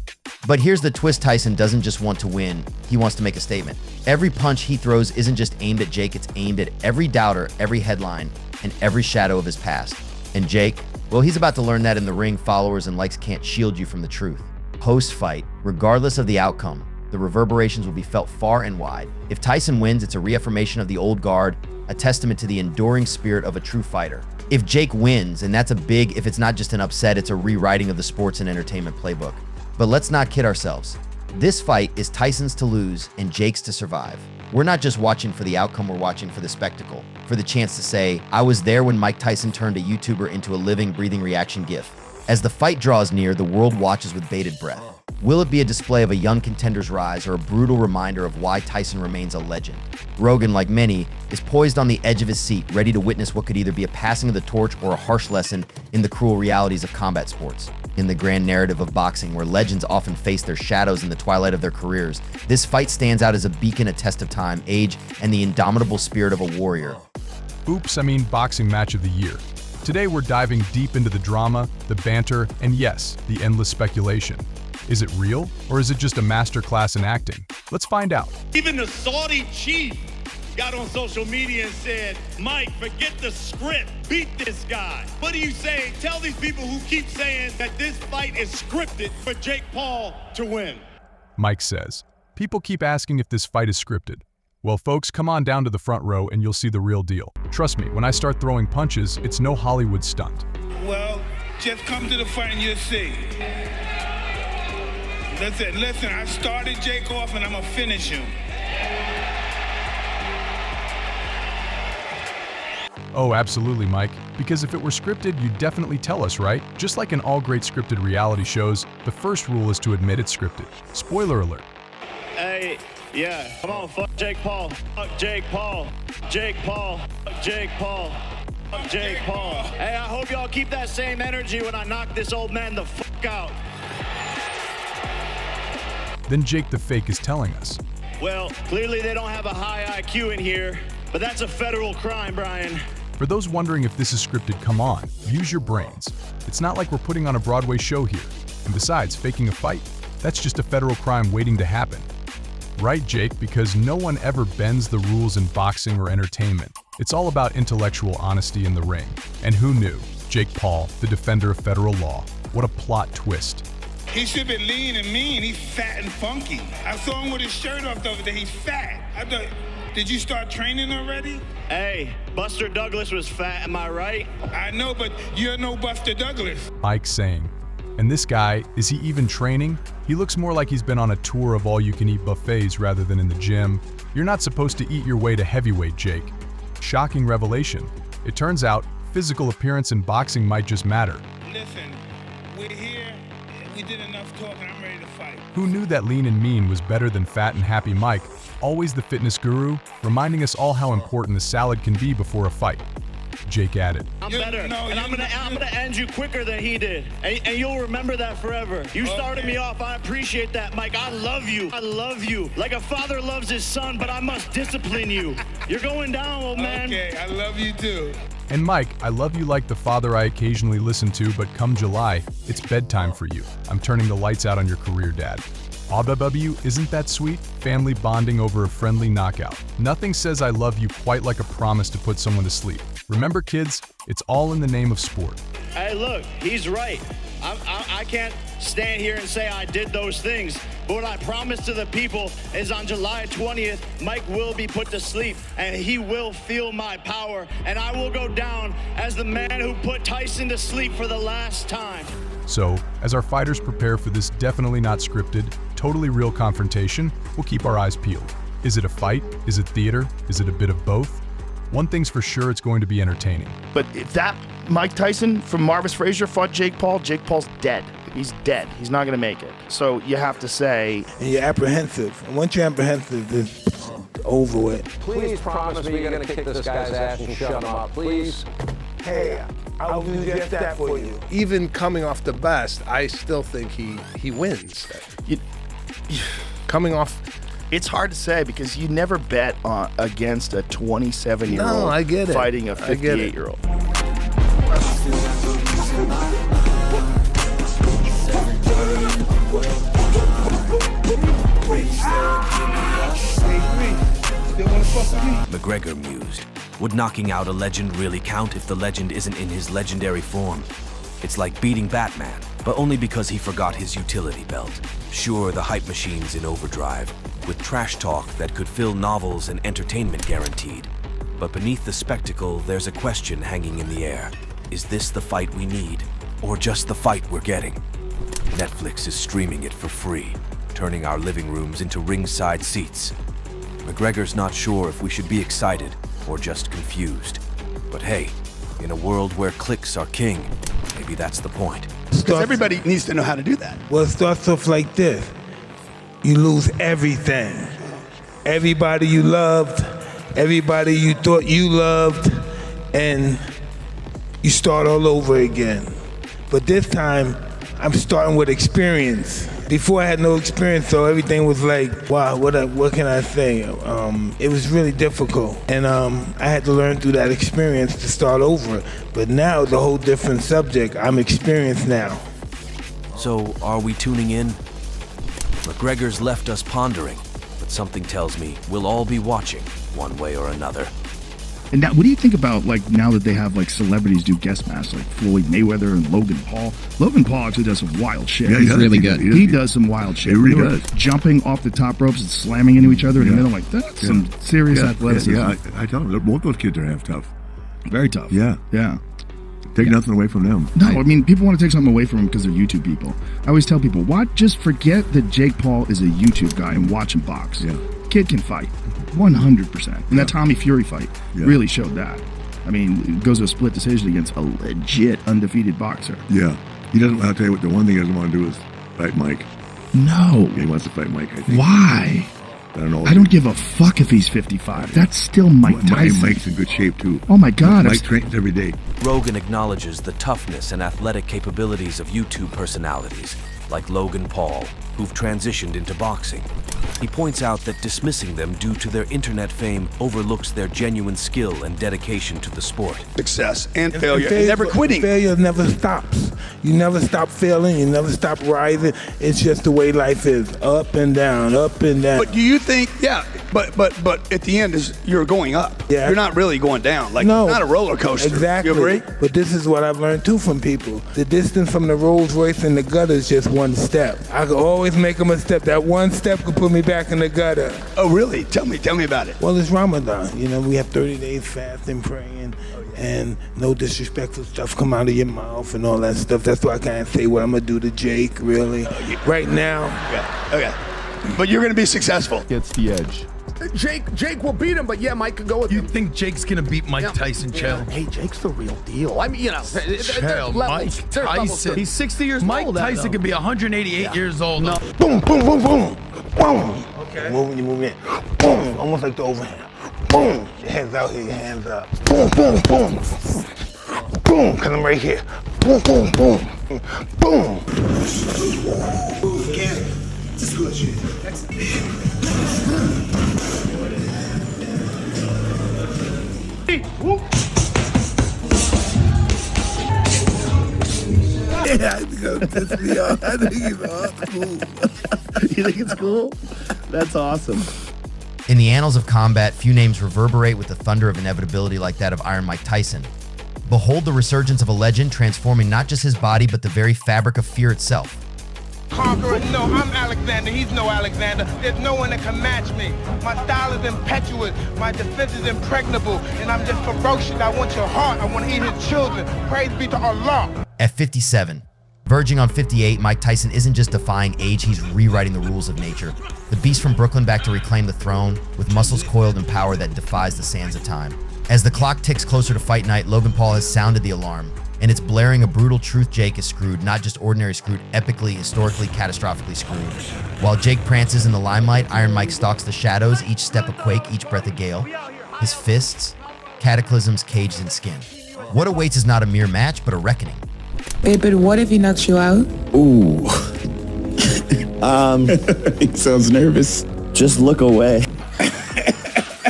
But here's the twist: Tyson doesn't just want to win, he wants to make a statement. Every punch he throws isn't just aimed at Jake, it's aimed at every doubter, every headline, and every shadow of his past. And Jake, well, he's about to learn that in the ring, followers and likes can't shield you from the truth. Post-fight, regardless of the outcome, the reverberations will be felt far and wide. If Tyson wins, it's a reaffirmation of the old guard, a testament to the enduring spirit of a true fighter. If Jake wins, and that's a big if, it's not just an upset, it's a rewriting of the sports and entertainment playbook. But let's not kid ourselves. This fight is Tyson's to lose and Jake's to survive. We're not just watching for the outcome, we're watching for the spectacle, for the chance to say, I was there when Mike Tyson turned a YouTuber into a living, breathing reaction GIF. As the fight draws near, the world watches with bated breath. Will it be a display of a young contender's rise or a brutal reminder of why Tyson remains a legend? Rogan, like many, is poised on the edge of his seat, ready to witness what could either be a passing of the torch or a harsh lesson in the cruel realities of combat sports. In the grand narrative of boxing, where legends often face their shadows in the twilight of their careers, this fight stands out as a beacon, a test of time, age, and the indomitable spirit of a warrior. Oops, I mean boxing match of the year. Today we're diving deep into the drama, the banter, and yes, the endless speculation. Is it real, or is it just a masterclass in acting? Let's find out. Even the Saudi chief got on social media and said, Mike, forget the script, beat this guy. What do you say? Tell these people who keep saying that this fight is scripted for Jake Paul to win. Mike says, people keep asking if this fight is scripted. Well, folks, come on down to the front row and you'll see the real deal. Trust me, when I start throwing punches, it's no Hollywood stunt. Well, just come to the front and you'll see. Listen, I started Jake off and I'm gonna finish him. Oh, absolutely, Mike. Because if it were scripted, you'd definitely tell us, right? Just like in all great scripted reality shows, the first rule is to admit it's scripted. Spoiler alert. Hey, yeah, come on, fuck Jake Paul. Fuck Jake Paul. Jake Paul. Jake Paul. Jake Paul. Hey, I hope y'all keep that same energy when I knock this old man the fuck out. Then Jake the fake is telling us. Well, clearly they don't have a high IQ in here, but that's a federal crime, Brian. For those wondering if this is scripted, come on, use your brains. It's not like we're putting on a Broadway show here. And besides, faking a fight, that's just a federal crime waiting to happen. Right, Jake? Because no one ever bends the rules in boxing or entertainment. It's all about intellectual honesty in the ring. And who knew? Jake Paul, the defender of federal law. What a plot twist. He should be lean and mean. He's fat and funky. I saw him with his shirt off the other day. He's fat. I thought, did you start training already? Hey, Buster Douglas was fat, am I right? I know, but you're no Buster Douglas. Mike saying, and this guy, is he even training? He looks more like he's been on a tour of all-you-can-eat buffets rather than in the gym. You're not supposed to eat your way to heavyweight, Jake. Shocking revelation. It turns out, physical appearance in boxing might just matter. Listen, we're here. We did enough talking. I'm ready to fight. Who knew that lean and mean was better than fat and happy Mike? Always the fitness guru, reminding us all how important the salad can be before a fight. Jake added. I'm better, and I'm gonna end you quicker than he did, and you'll remember that forever. You started me off. I appreciate that, Mike. I love you. I love you like a father loves his son, but I must discipline you. You're going down, old man. Okay, I love you too. And Mike, I love you like the father I occasionally listen to, but come July, it's bedtime for you. I'm turning the lights out on your career, Dad. ABW, isn't that sweet? Family bonding over a friendly knockout. Nothing says I love you quite like a promise to put someone to sleep. Remember, kids, it's all in the name of sport. Hey, look, he's right. I can't stand here and say I did those things, but what I promised to the people is on July 20th, Mike will be put to sleep, and he will feel my power, and I will go down as the man who put Tyson to sleep for the last time. So, as our fighters prepare for this definitely not scripted, totally real confrontation, we'll keep our eyes peeled. Is it a fight? Is it theater? Is it a bit of both? One thing's for sure, it's going to be entertaining. But if that Mike Tyson from Marvis Frazier fought Jake Paul's dead. He's dead. He's not going to make it. So you have to say... And you're apprehensive. And once you're apprehensive, it's over with. Please promise me you're going to kick this guy's ass and shut him up, please. Hey, I'll do just that for you. Even coming off the best, I still think he wins. coming off. It's hard to say because you never bet against a 27-year-old No, I get it. fighting a I get it. 58-year-old. McGregor mused. Would knocking out a legend really count if the legend isn't in his legendary form? It's like beating Batman, but only because he forgot his utility belt. Sure, the hype machine's in overdrive, with trash talk that could fill novels and entertainment guaranteed. But beneath the spectacle, there's a question hanging in the air. Is this the fight we need, or just the fight we're getting? Netflix is streaming it for free, turning our living rooms into ringside seats. McGregor's not sure if we should be excited or just confused. But hey, in a world where clicks are king, maybe that's the point. Because everybody needs to know how to do that. Well, it starts off like this. You lose everything. Everybody you loved, everybody you thought you loved, and you start all over again. But this time, I'm starting with experience. Before I had no experience, so everything was like, wow, what can I say? It was really difficult. And I had to learn through that experience to start over. But now, the whole different subject, I'm experienced now. So, are we tuning in? McGregor's left us pondering, but something tells me we'll all be watching one way or another. And now, what do you think about, like, now that they have, like, celebrities do guest masks, like Floyd Mayweather and Logan Paul? Logan Paul actually does some wild shit. Yeah, he's really good. He does some wild shit. He really They were does. Jumping off the top ropes and slamming into each other in the middle, like, that's some serious athleticism. Yeah, I tell them, both those kids are half tough. Very tough. Yeah. Yeah. Take nothing away from them. No, I mean, people want to take something away from them because they're YouTube people. I always tell people, just forget that Jake Paul is a YouTube guy and watch him box. Yeah. Kid can fight. 100%. And that Tommy Fury fight really showed that. I mean, it goes to a split decision against a legit undefeated boxer. Yeah. He doesn't, I'll tell you what, the one thing he doesn't want to do is fight Mike. No. Yeah, he wants to fight Mike, I think. Why? I don't know. I don't give a fuck if he's 55. That's still Mike Tyson. Mike's in good shape, too. Oh, my God. Mike trains every day. Rogan acknowledges the toughness and athletic capabilities of YouTube personalities, like Logan Paul, who've transitioned into boxing. He points out that dismissing them due to their internet fame overlooks their genuine skill and dedication to the sport. Success and failure, and never quitting. Failure never stops. You never stop failing, you never stop rising. It's just the way life is, up and down, up and down. But do you think, but at the end is you're going up. Yeah. You're not really going down. Like, no, it's not a roller coaster. Exactly. You agree? But this is what I've learned too from people. The distance from the Rolls Royce and the gutter is just one step. I could always make them a step. That one step could put me back in the gutter. Oh, really? Tell me about it. Well, it's Ramadan. You know, we have 30 days fasting, praying, and no disrespectful stuff come out of your mouth and all that stuff. That's why I can't say what I'm gonna do to Jake, really. Right now. Okay. But you're gonna be successful. Gets the edge. Jake will beat him, but yeah, Mike could go with him. You think Jake's gonna beat Mike Tyson, Chell? Hey, Jake's the real deal. I mean, you know, Chell, Mike Tyson. He's 60 years Mike old. Mike Tyson could be 188 years old. No. Boom, boom, boom, boom. Boom. Okay. You move in. Boom. Almost like the overhand. Boom. Your hands out here, your hands up. Boom, boom, boom. Boom. Cause I'm right here. Boom, boom, boom. Boom. Again. Just good shit. Yeah, I think it'll piss me off. I think it's cool. You think it's cool? That's awesome. In the annals of combat, few names reverberate with the thunder of inevitability like that of Iron Mike Tyson. Behold the resurgence of a legend transforming not just his body, but the very fabric of fear itself. Conqueror, no, I'm Alexander, he's no Alexander. There's no one that can match me. My style is impetuous, my defense is impregnable, and I'm just ferocious. I want your heart, I want to eat his children. Praise be to Allah. At 57, verging on 58, Mike Tyson isn't just defying age, he's rewriting the rules of nature. The beast from Brooklyn back to reclaim the throne, with muscles coiled in power that defies the sands of time. As the clock ticks closer to fight night, Logan Paul has sounded the alarm, and it's blaring a brutal truth: Jake is screwed, not just ordinary screwed, epically, historically, catastrophically screwed. While Jake prances in the limelight, Iron Mike stalks the shadows, each step a quake, each breath a gale. His fists, cataclysms caged in skin. What awaits is not a mere match, but a reckoning. Wait, but what if he knocks you out? Ooh. He sounds nervous. Just look away.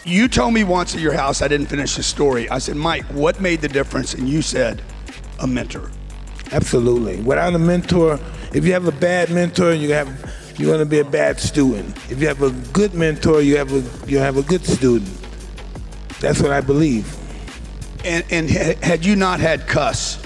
You told me once at your house, I didn't finish the story. I said, Mike, what made the difference? And you said, a mentor. Absolutely. Without a mentor, if you have a bad mentor, you're going to be a bad student. If you have a good mentor, you have a good student. That's what I believe. And had you not had Cuss,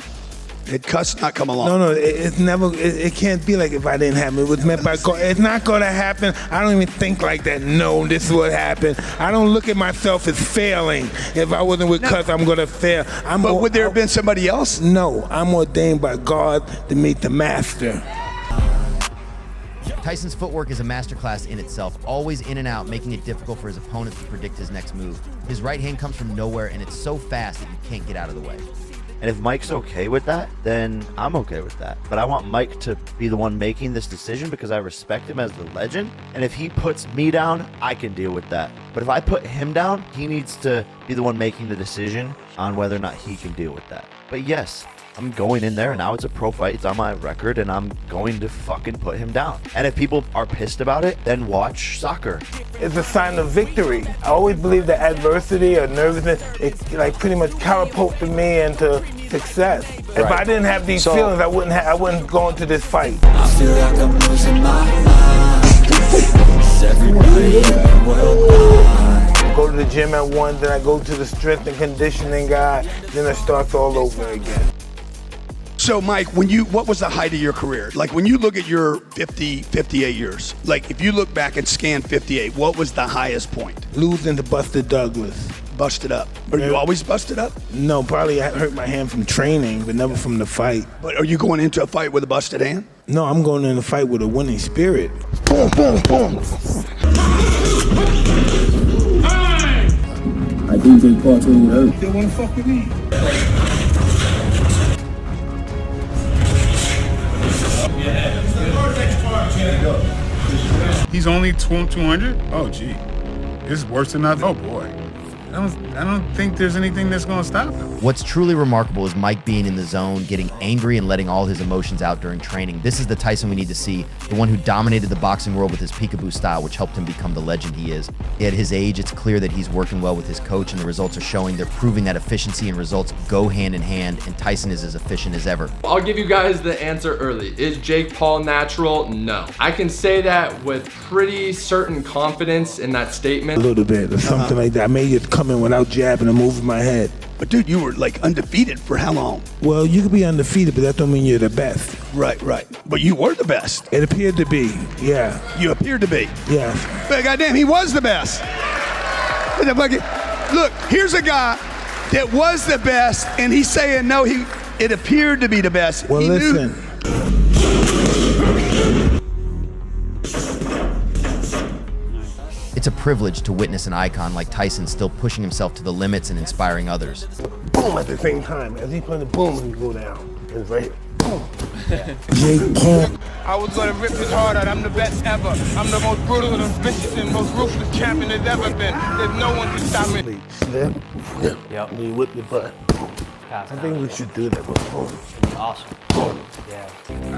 had Cuss not come along? No, it's never. It can't be like if I didn't have it. It was meant by God. It's not going to happen. I don't even think like that. No, this is what happened. I don't look at myself as failing. If I wasn't with Cuss, I'm going to fail. But would there have been somebody else? No, I'm ordained by God to meet the master. Tyson's footwork is a masterclass in itself, always in and out, making it difficult for his opponents to predict his next move. His right hand comes from nowhere, and it's so fast that you can't get out of the way. And if Mike's okay with that, then I'm okay with that. But I want Mike to be the one making this decision because I respect him as the legend. And if he puts me down, I can deal with that. But if I put him down, he needs to be the one making the decision on whether or not he can deal with that. But yes, I'm going in there, and now it's a pro fight, it's on my record, and I'm going to fucking put him down. And if people are pissed about it, then watch soccer. It's a sign of victory. I always believe that adversity or nervousness, it like pretty much catapulted me into success. If I didn't have these feelings, I wouldn't go into this fight. I feel like I'm losing my mind. Everybody in the world. Go to the gym at 1, then I go to the strength and conditioning guy, then it starts all over again. So, Mike, what was the height of your career? Like, when you look at your 58 years, like, if you look back and scan 58, what was the highest point? Losing to Buster Douglas. Busted up. Are you always busted up? No, probably I hurt my hand from training, but never from the fight. But are you going into a fight with a busted hand? No, I'm going in a fight with a winning spirit. Boom, boom, boom. I think they caught him hurt. They want to fuck with me. He's only 200? Oh, gee. This is worse than I thought. Oh, boy. I don't think there's anything that's going to stop him. What's truly remarkable is Mike being in the zone, getting angry and letting all his emotions out during training. This is the Tyson we need to see, the one who dominated the boxing world with his peekaboo style, which helped him become the legend he is. At his age, it's clear that he's working well with his coach, and the results are showing. They're proving that efficiency and results go hand in hand, and Tyson is as efficient as ever. I'll give you guys the answer early. Is Jake Paul natural? No. I can say that with pretty certain confidence in that statement. A little bit, or something like that. I may just come in without jabbing and moving my head. But dude, you were like undefeated for how long? Well, you could be undefeated, but that don't mean you're the best. Right. But you were the best. It appeared to be, yeah. You appeared to be? Yes. But goddamn, he was the best. Look, here's a guy that was the best, and he's saying no, it appeared to be the best. Well, listen. It's a privilege to witness an icon like Tyson still pushing himself to the limits and inspiring others. Boom at the same time. As he put the boom, he go down. It's right here. Boom. Jake Paul. I was gonna rip his heart out. I'm the best ever. I'm the most brutal and vicious and most ruthless champion there's ever been. There's no one to stop me. Slip. Yep. And you whip your butt. I think we should do that before. Awesome. Yeah.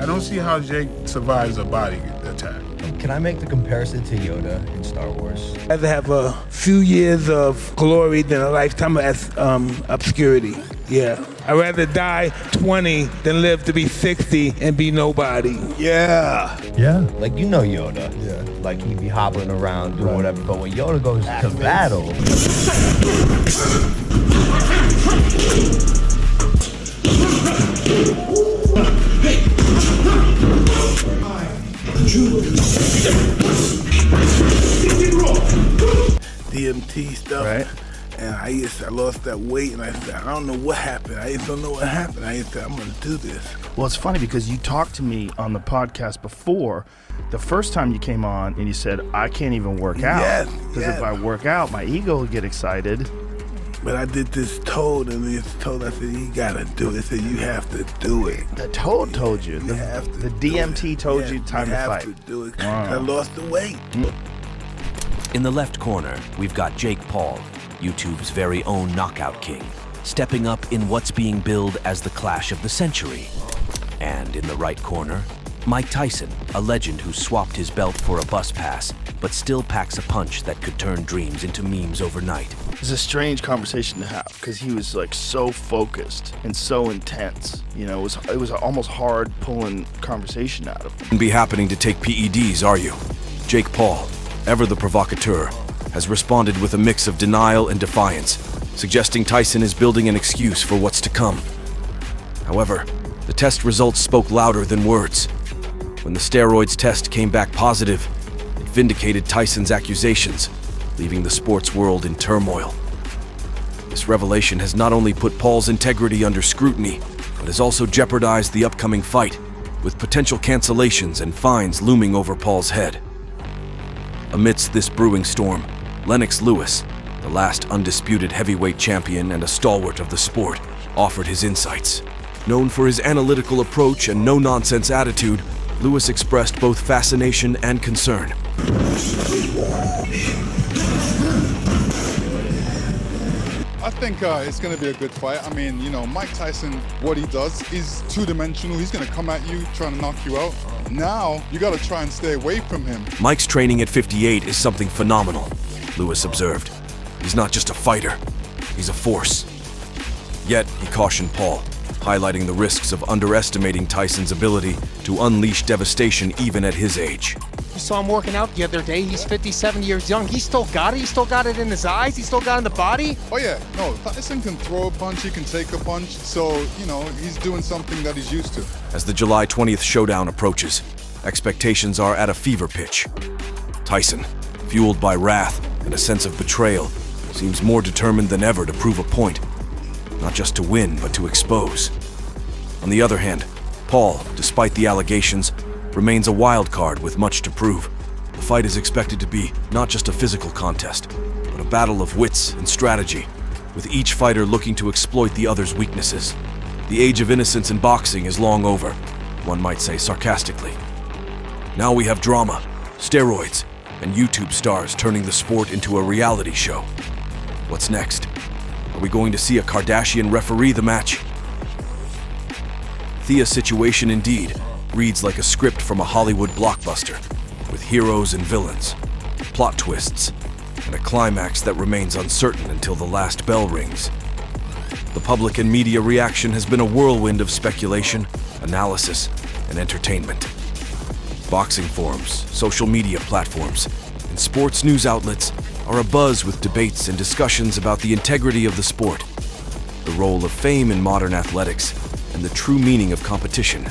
I don't see how Jake survives a body attack. Can I make the comparison to Yoda in Star Wars? I'd rather have a few years of glory than a lifetime of obscurity. Yeah. I'd rather die 20 than live to be 60 and be nobody. Yeah. Yeah. Like, you know Yoda. Yeah. Like, he'd be hobbling around doing whatever. But when Yoda goes to battle... DMT stuff, right? And I lost that weight, and I said, I don't know what happened. I just don't know what happened. I just said, I'm gonna do this. Well, it's funny because you talked to me on the podcast before, the first time you came on, and you said, I can't even work out. Because if I work out, my ego will get excited. But I did this toad, and this toad, I said, you gotta do it. They said, you have to do it. The toad told you. The DMT told you time to fight. You have to do it. Wow. I lost the weight. In the left corner, we've got Jake Paul, YouTube's very own knockout king, stepping up in what's being billed as the clash of the century. And in the right corner, Mike Tyson, a legend who swapped his belt for a bus pass, but still packs a punch that could turn dreams into memes overnight. It was a strange conversation to have because he was like so focused and so intense. You know, it was almost hard pulling conversation out of him. Wouldn't be happening to take PEDs, are you? Jake Paul, ever the provocateur, has responded with a mix of denial and defiance, suggesting Tyson is building an excuse for what's to come. However, the test results spoke louder than words. When the steroids test came back positive, it vindicated Tyson's accusations, leaving the sports world in turmoil. This revelation has not only put Paul's integrity under scrutiny, but has also jeopardized the upcoming fight, with potential cancellations and fines looming over Paul's head. Amidst this brewing storm, Lennox Lewis, the last undisputed heavyweight champion and a stalwart of the sport, offered his insights. Known for his analytical approach and no-nonsense attitude, Lewis expressed both fascination and concern. I think it's going to be a good fight. I mean, you know, Mike Tyson, what he does is two-dimensional. He's going to come at you, trying to knock you out. Now, you got to try and stay away from him. Mike's training at 58 is something phenomenal, Lewis observed. He's not just a fighter, he's a force. Yet, he cautioned Paul, highlighting the risks of underestimating Tyson's ability to unleash devastation even at his age. You saw him working out the other day. He's 57 years young. He still got it. He still got it in his eyes. He still got it in the body. Oh yeah, no, Tyson can throw a punch, he can take a punch, so, you know, he's doing something that he's used to. As the July 20th showdown approaches, expectations are at a fever pitch. Tyson, fueled by wrath and a sense of betrayal, seems more determined than ever to prove a point. Not just to win, but to expose. On the other hand, Paul, despite the allegations, remains a wild card with much to prove. The fight is expected to be not just a physical contest, but a battle of wits and strategy, with each fighter looking to exploit the other's weaknesses. The age of innocence in boxing is long over, one might say sarcastically. Now we have drama, steroids, and YouTube stars turning the sport into a reality show. What's next? Are we going to see a Kardashian referee the match? Thea's situation indeed reads like a script from a Hollywood blockbuster, with heroes and villains, plot twists, and a climax that remains uncertain until the last bell rings. The public and media reaction has been a whirlwind of speculation, analysis, and entertainment. Boxing forums, social media platforms, and sports news outlets are abuzz with debates and discussions about the integrity of the sport, the role of fame in modern athletics, and the true meaning of competition.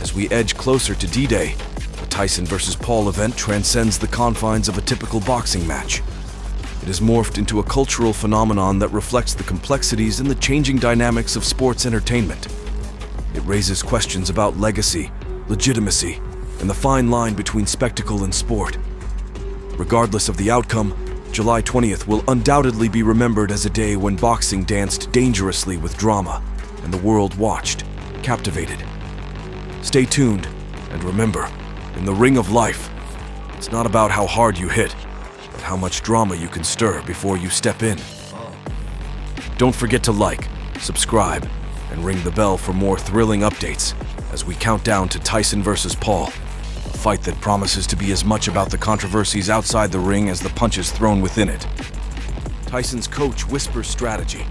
As we edge closer to D-Day, the Tyson vs. Paul event transcends the confines of a typical boxing match. It has morphed into a cultural phenomenon that reflects the complexities and the changing dynamics of sports entertainment. It raises questions about legacy, legitimacy, and the fine line between spectacle and sport. Regardless of the outcome, July 20th will undoubtedly be remembered as a day when boxing danced dangerously with drama, and the world watched, captivated. Stay tuned, and remember, in the ring of life, it's not about how hard you hit, but how much drama you can stir before you step in. Don't forget to like, subscribe, and ring the bell for more thrilling updates as we count down to Tyson vs. Paul, a fight that promises to be as much about the controversies outside the ring as the punches thrown within it. Tyson's coach whispers strategy,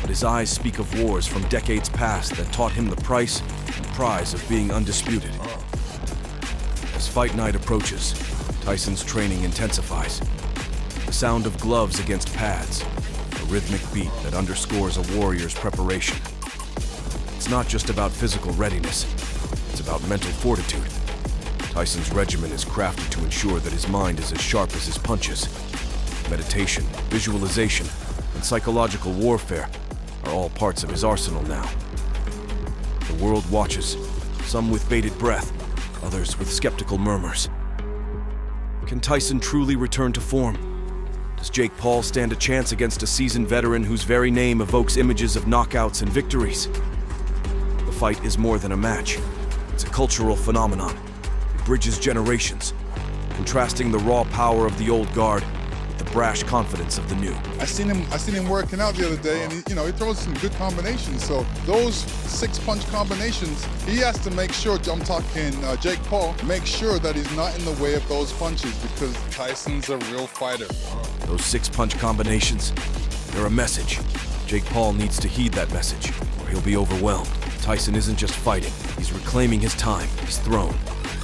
but his eyes speak of wars from decades past that taught him the price and prize of being undisputed. As fight night approaches, Tyson's training intensifies. The sound of gloves against pads, a rhythmic beat that underscores a warrior's preparation. It's not just about physical readiness, it's about mental fortitude. Tyson's regimen is crafted to ensure that his mind is as sharp as his punches. Meditation, visualization, and psychological warfare are all parts of his arsenal now. The world watches, some with bated breath, others with skeptical murmurs. Can Tyson truly return to form? Does Jake Paul stand a chance against a seasoned veteran whose very name evokes images of knockouts and victories? The fight is more than a match. It's a cultural phenomenon. It bridges generations, contrasting the raw power of the old guard with the brash confidence of the new. I seen him working out the other day, and he throws some good combinations. So those 6-punch combinations, he has to make sure. I'm talking Jake Paul. Make sure that he's not in the way of those punches, because Tyson's a real fighter. Those 6-punch combinations, they're a message. Jake Paul needs to heed that message, or he'll be overwhelmed. Tyson isn't just fighting, he's reclaiming his time, his throne.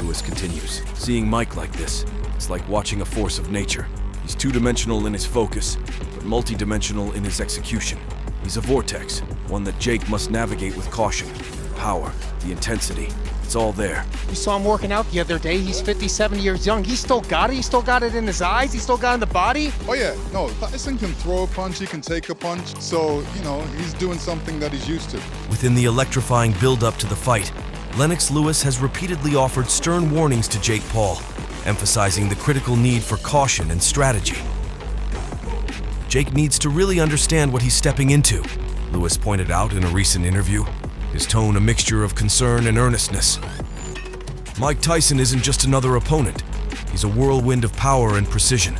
Lewis continues. Seeing Mike like this, it's like watching a force of nature. He's two-dimensional in his focus, but multi-dimensional in his execution. He's a vortex, one that Jake must navigate with caution. Power, the intensity, it's all there. You saw him working out the other day. He's 57 years young. He still got it. He still got it in his eyes. He still got it in the body. Oh yeah, no, Tyson can throw a punch, he can take a punch. So, he's doing something that he's used to. Within the electrifying build-up to the fight, Lennox Lewis has repeatedly offered stern warnings to Jake Paul, emphasizing the critical need for caution and strategy. Jake needs to really understand what he's stepping into, Lewis pointed out in a recent interview, his tone a mixture of concern and earnestness. Mike Tyson isn't just another opponent. He's a whirlwind of power and precision.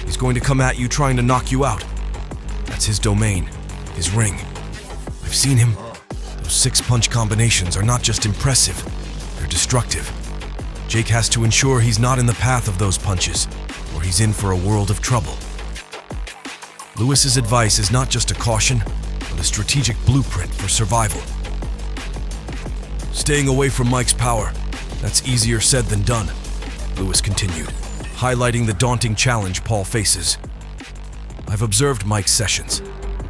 He's going to come at you trying to knock you out. That's his domain, his ring. I've seen him. Those 6-punch combinations are not just impressive, they're destructive. Jake has to ensure he's not in the path of those punches, or he's in for a world of trouble. Lewis's advice is not just a caution, but a strategic blueprint for survival. Staying away from Mike's power, that's easier said than done, Lewis continued, highlighting the daunting challenge Paul faces. I've observed Mike's sessions,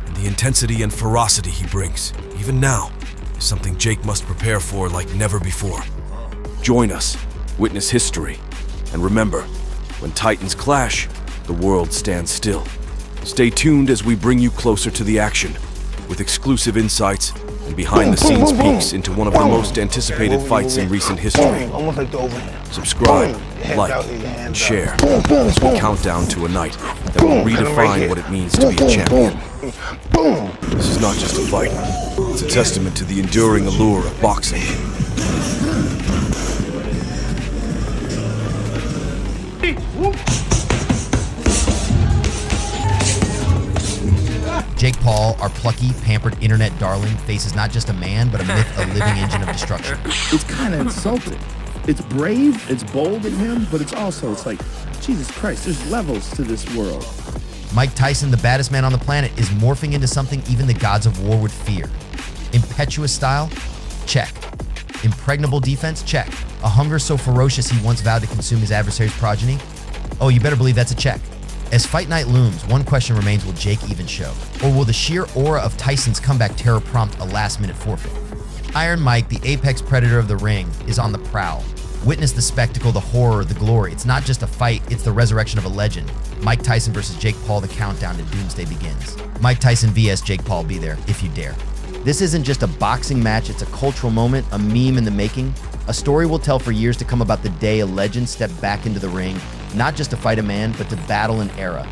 and the intensity and ferocity he brings, even now, is something Jake must prepare for like never before. Join us, witness history, and remember, when titans clash, the world stands still. Stay tuned as we bring you closer to the action, with exclusive insights and behind-the-scenes peeks into one of the most anticipated fights in recent history. Subscribe, like, and share as we count down to a night that will redefine what it means to be a champion. This is not just a fight, it's a testament to the enduring allure of boxing. Jake Paul, our plucky, pampered internet darling, faces not just a man, but a myth, a living engine of destruction. It's kind of insulting. It's brave, it's bold in him, but it's like, Jesus Christ, there's levels to this world. Mike Tyson, the baddest man on the planet, is morphing into something even the gods of war would fear. Impetuous style? Check. Impregnable defense? Check. A hunger so ferocious he once vowed to consume his adversary's progeny? Oh, you better believe that's a check. As fight night looms, one question remains: will Jake even show? Or will the sheer aura of Tyson's comeback terror prompt a last-minute forfeit? Iron Mike, the apex predator of the ring, is on the prowl. Witness the spectacle, the horror, the glory. It's not just a fight, it's the resurrection of a legend. Mike Tyson versus Jake Paul, the countdown to doomsday begins. Mike Tyson vs. Jake Paul, be there if you dare. This isn't just a boxing match, it's a cultural moment, a meme in the making. A story we'll tell for years to come about the day a legend stepped back into the ring, not just to fight a man, but to battle an era.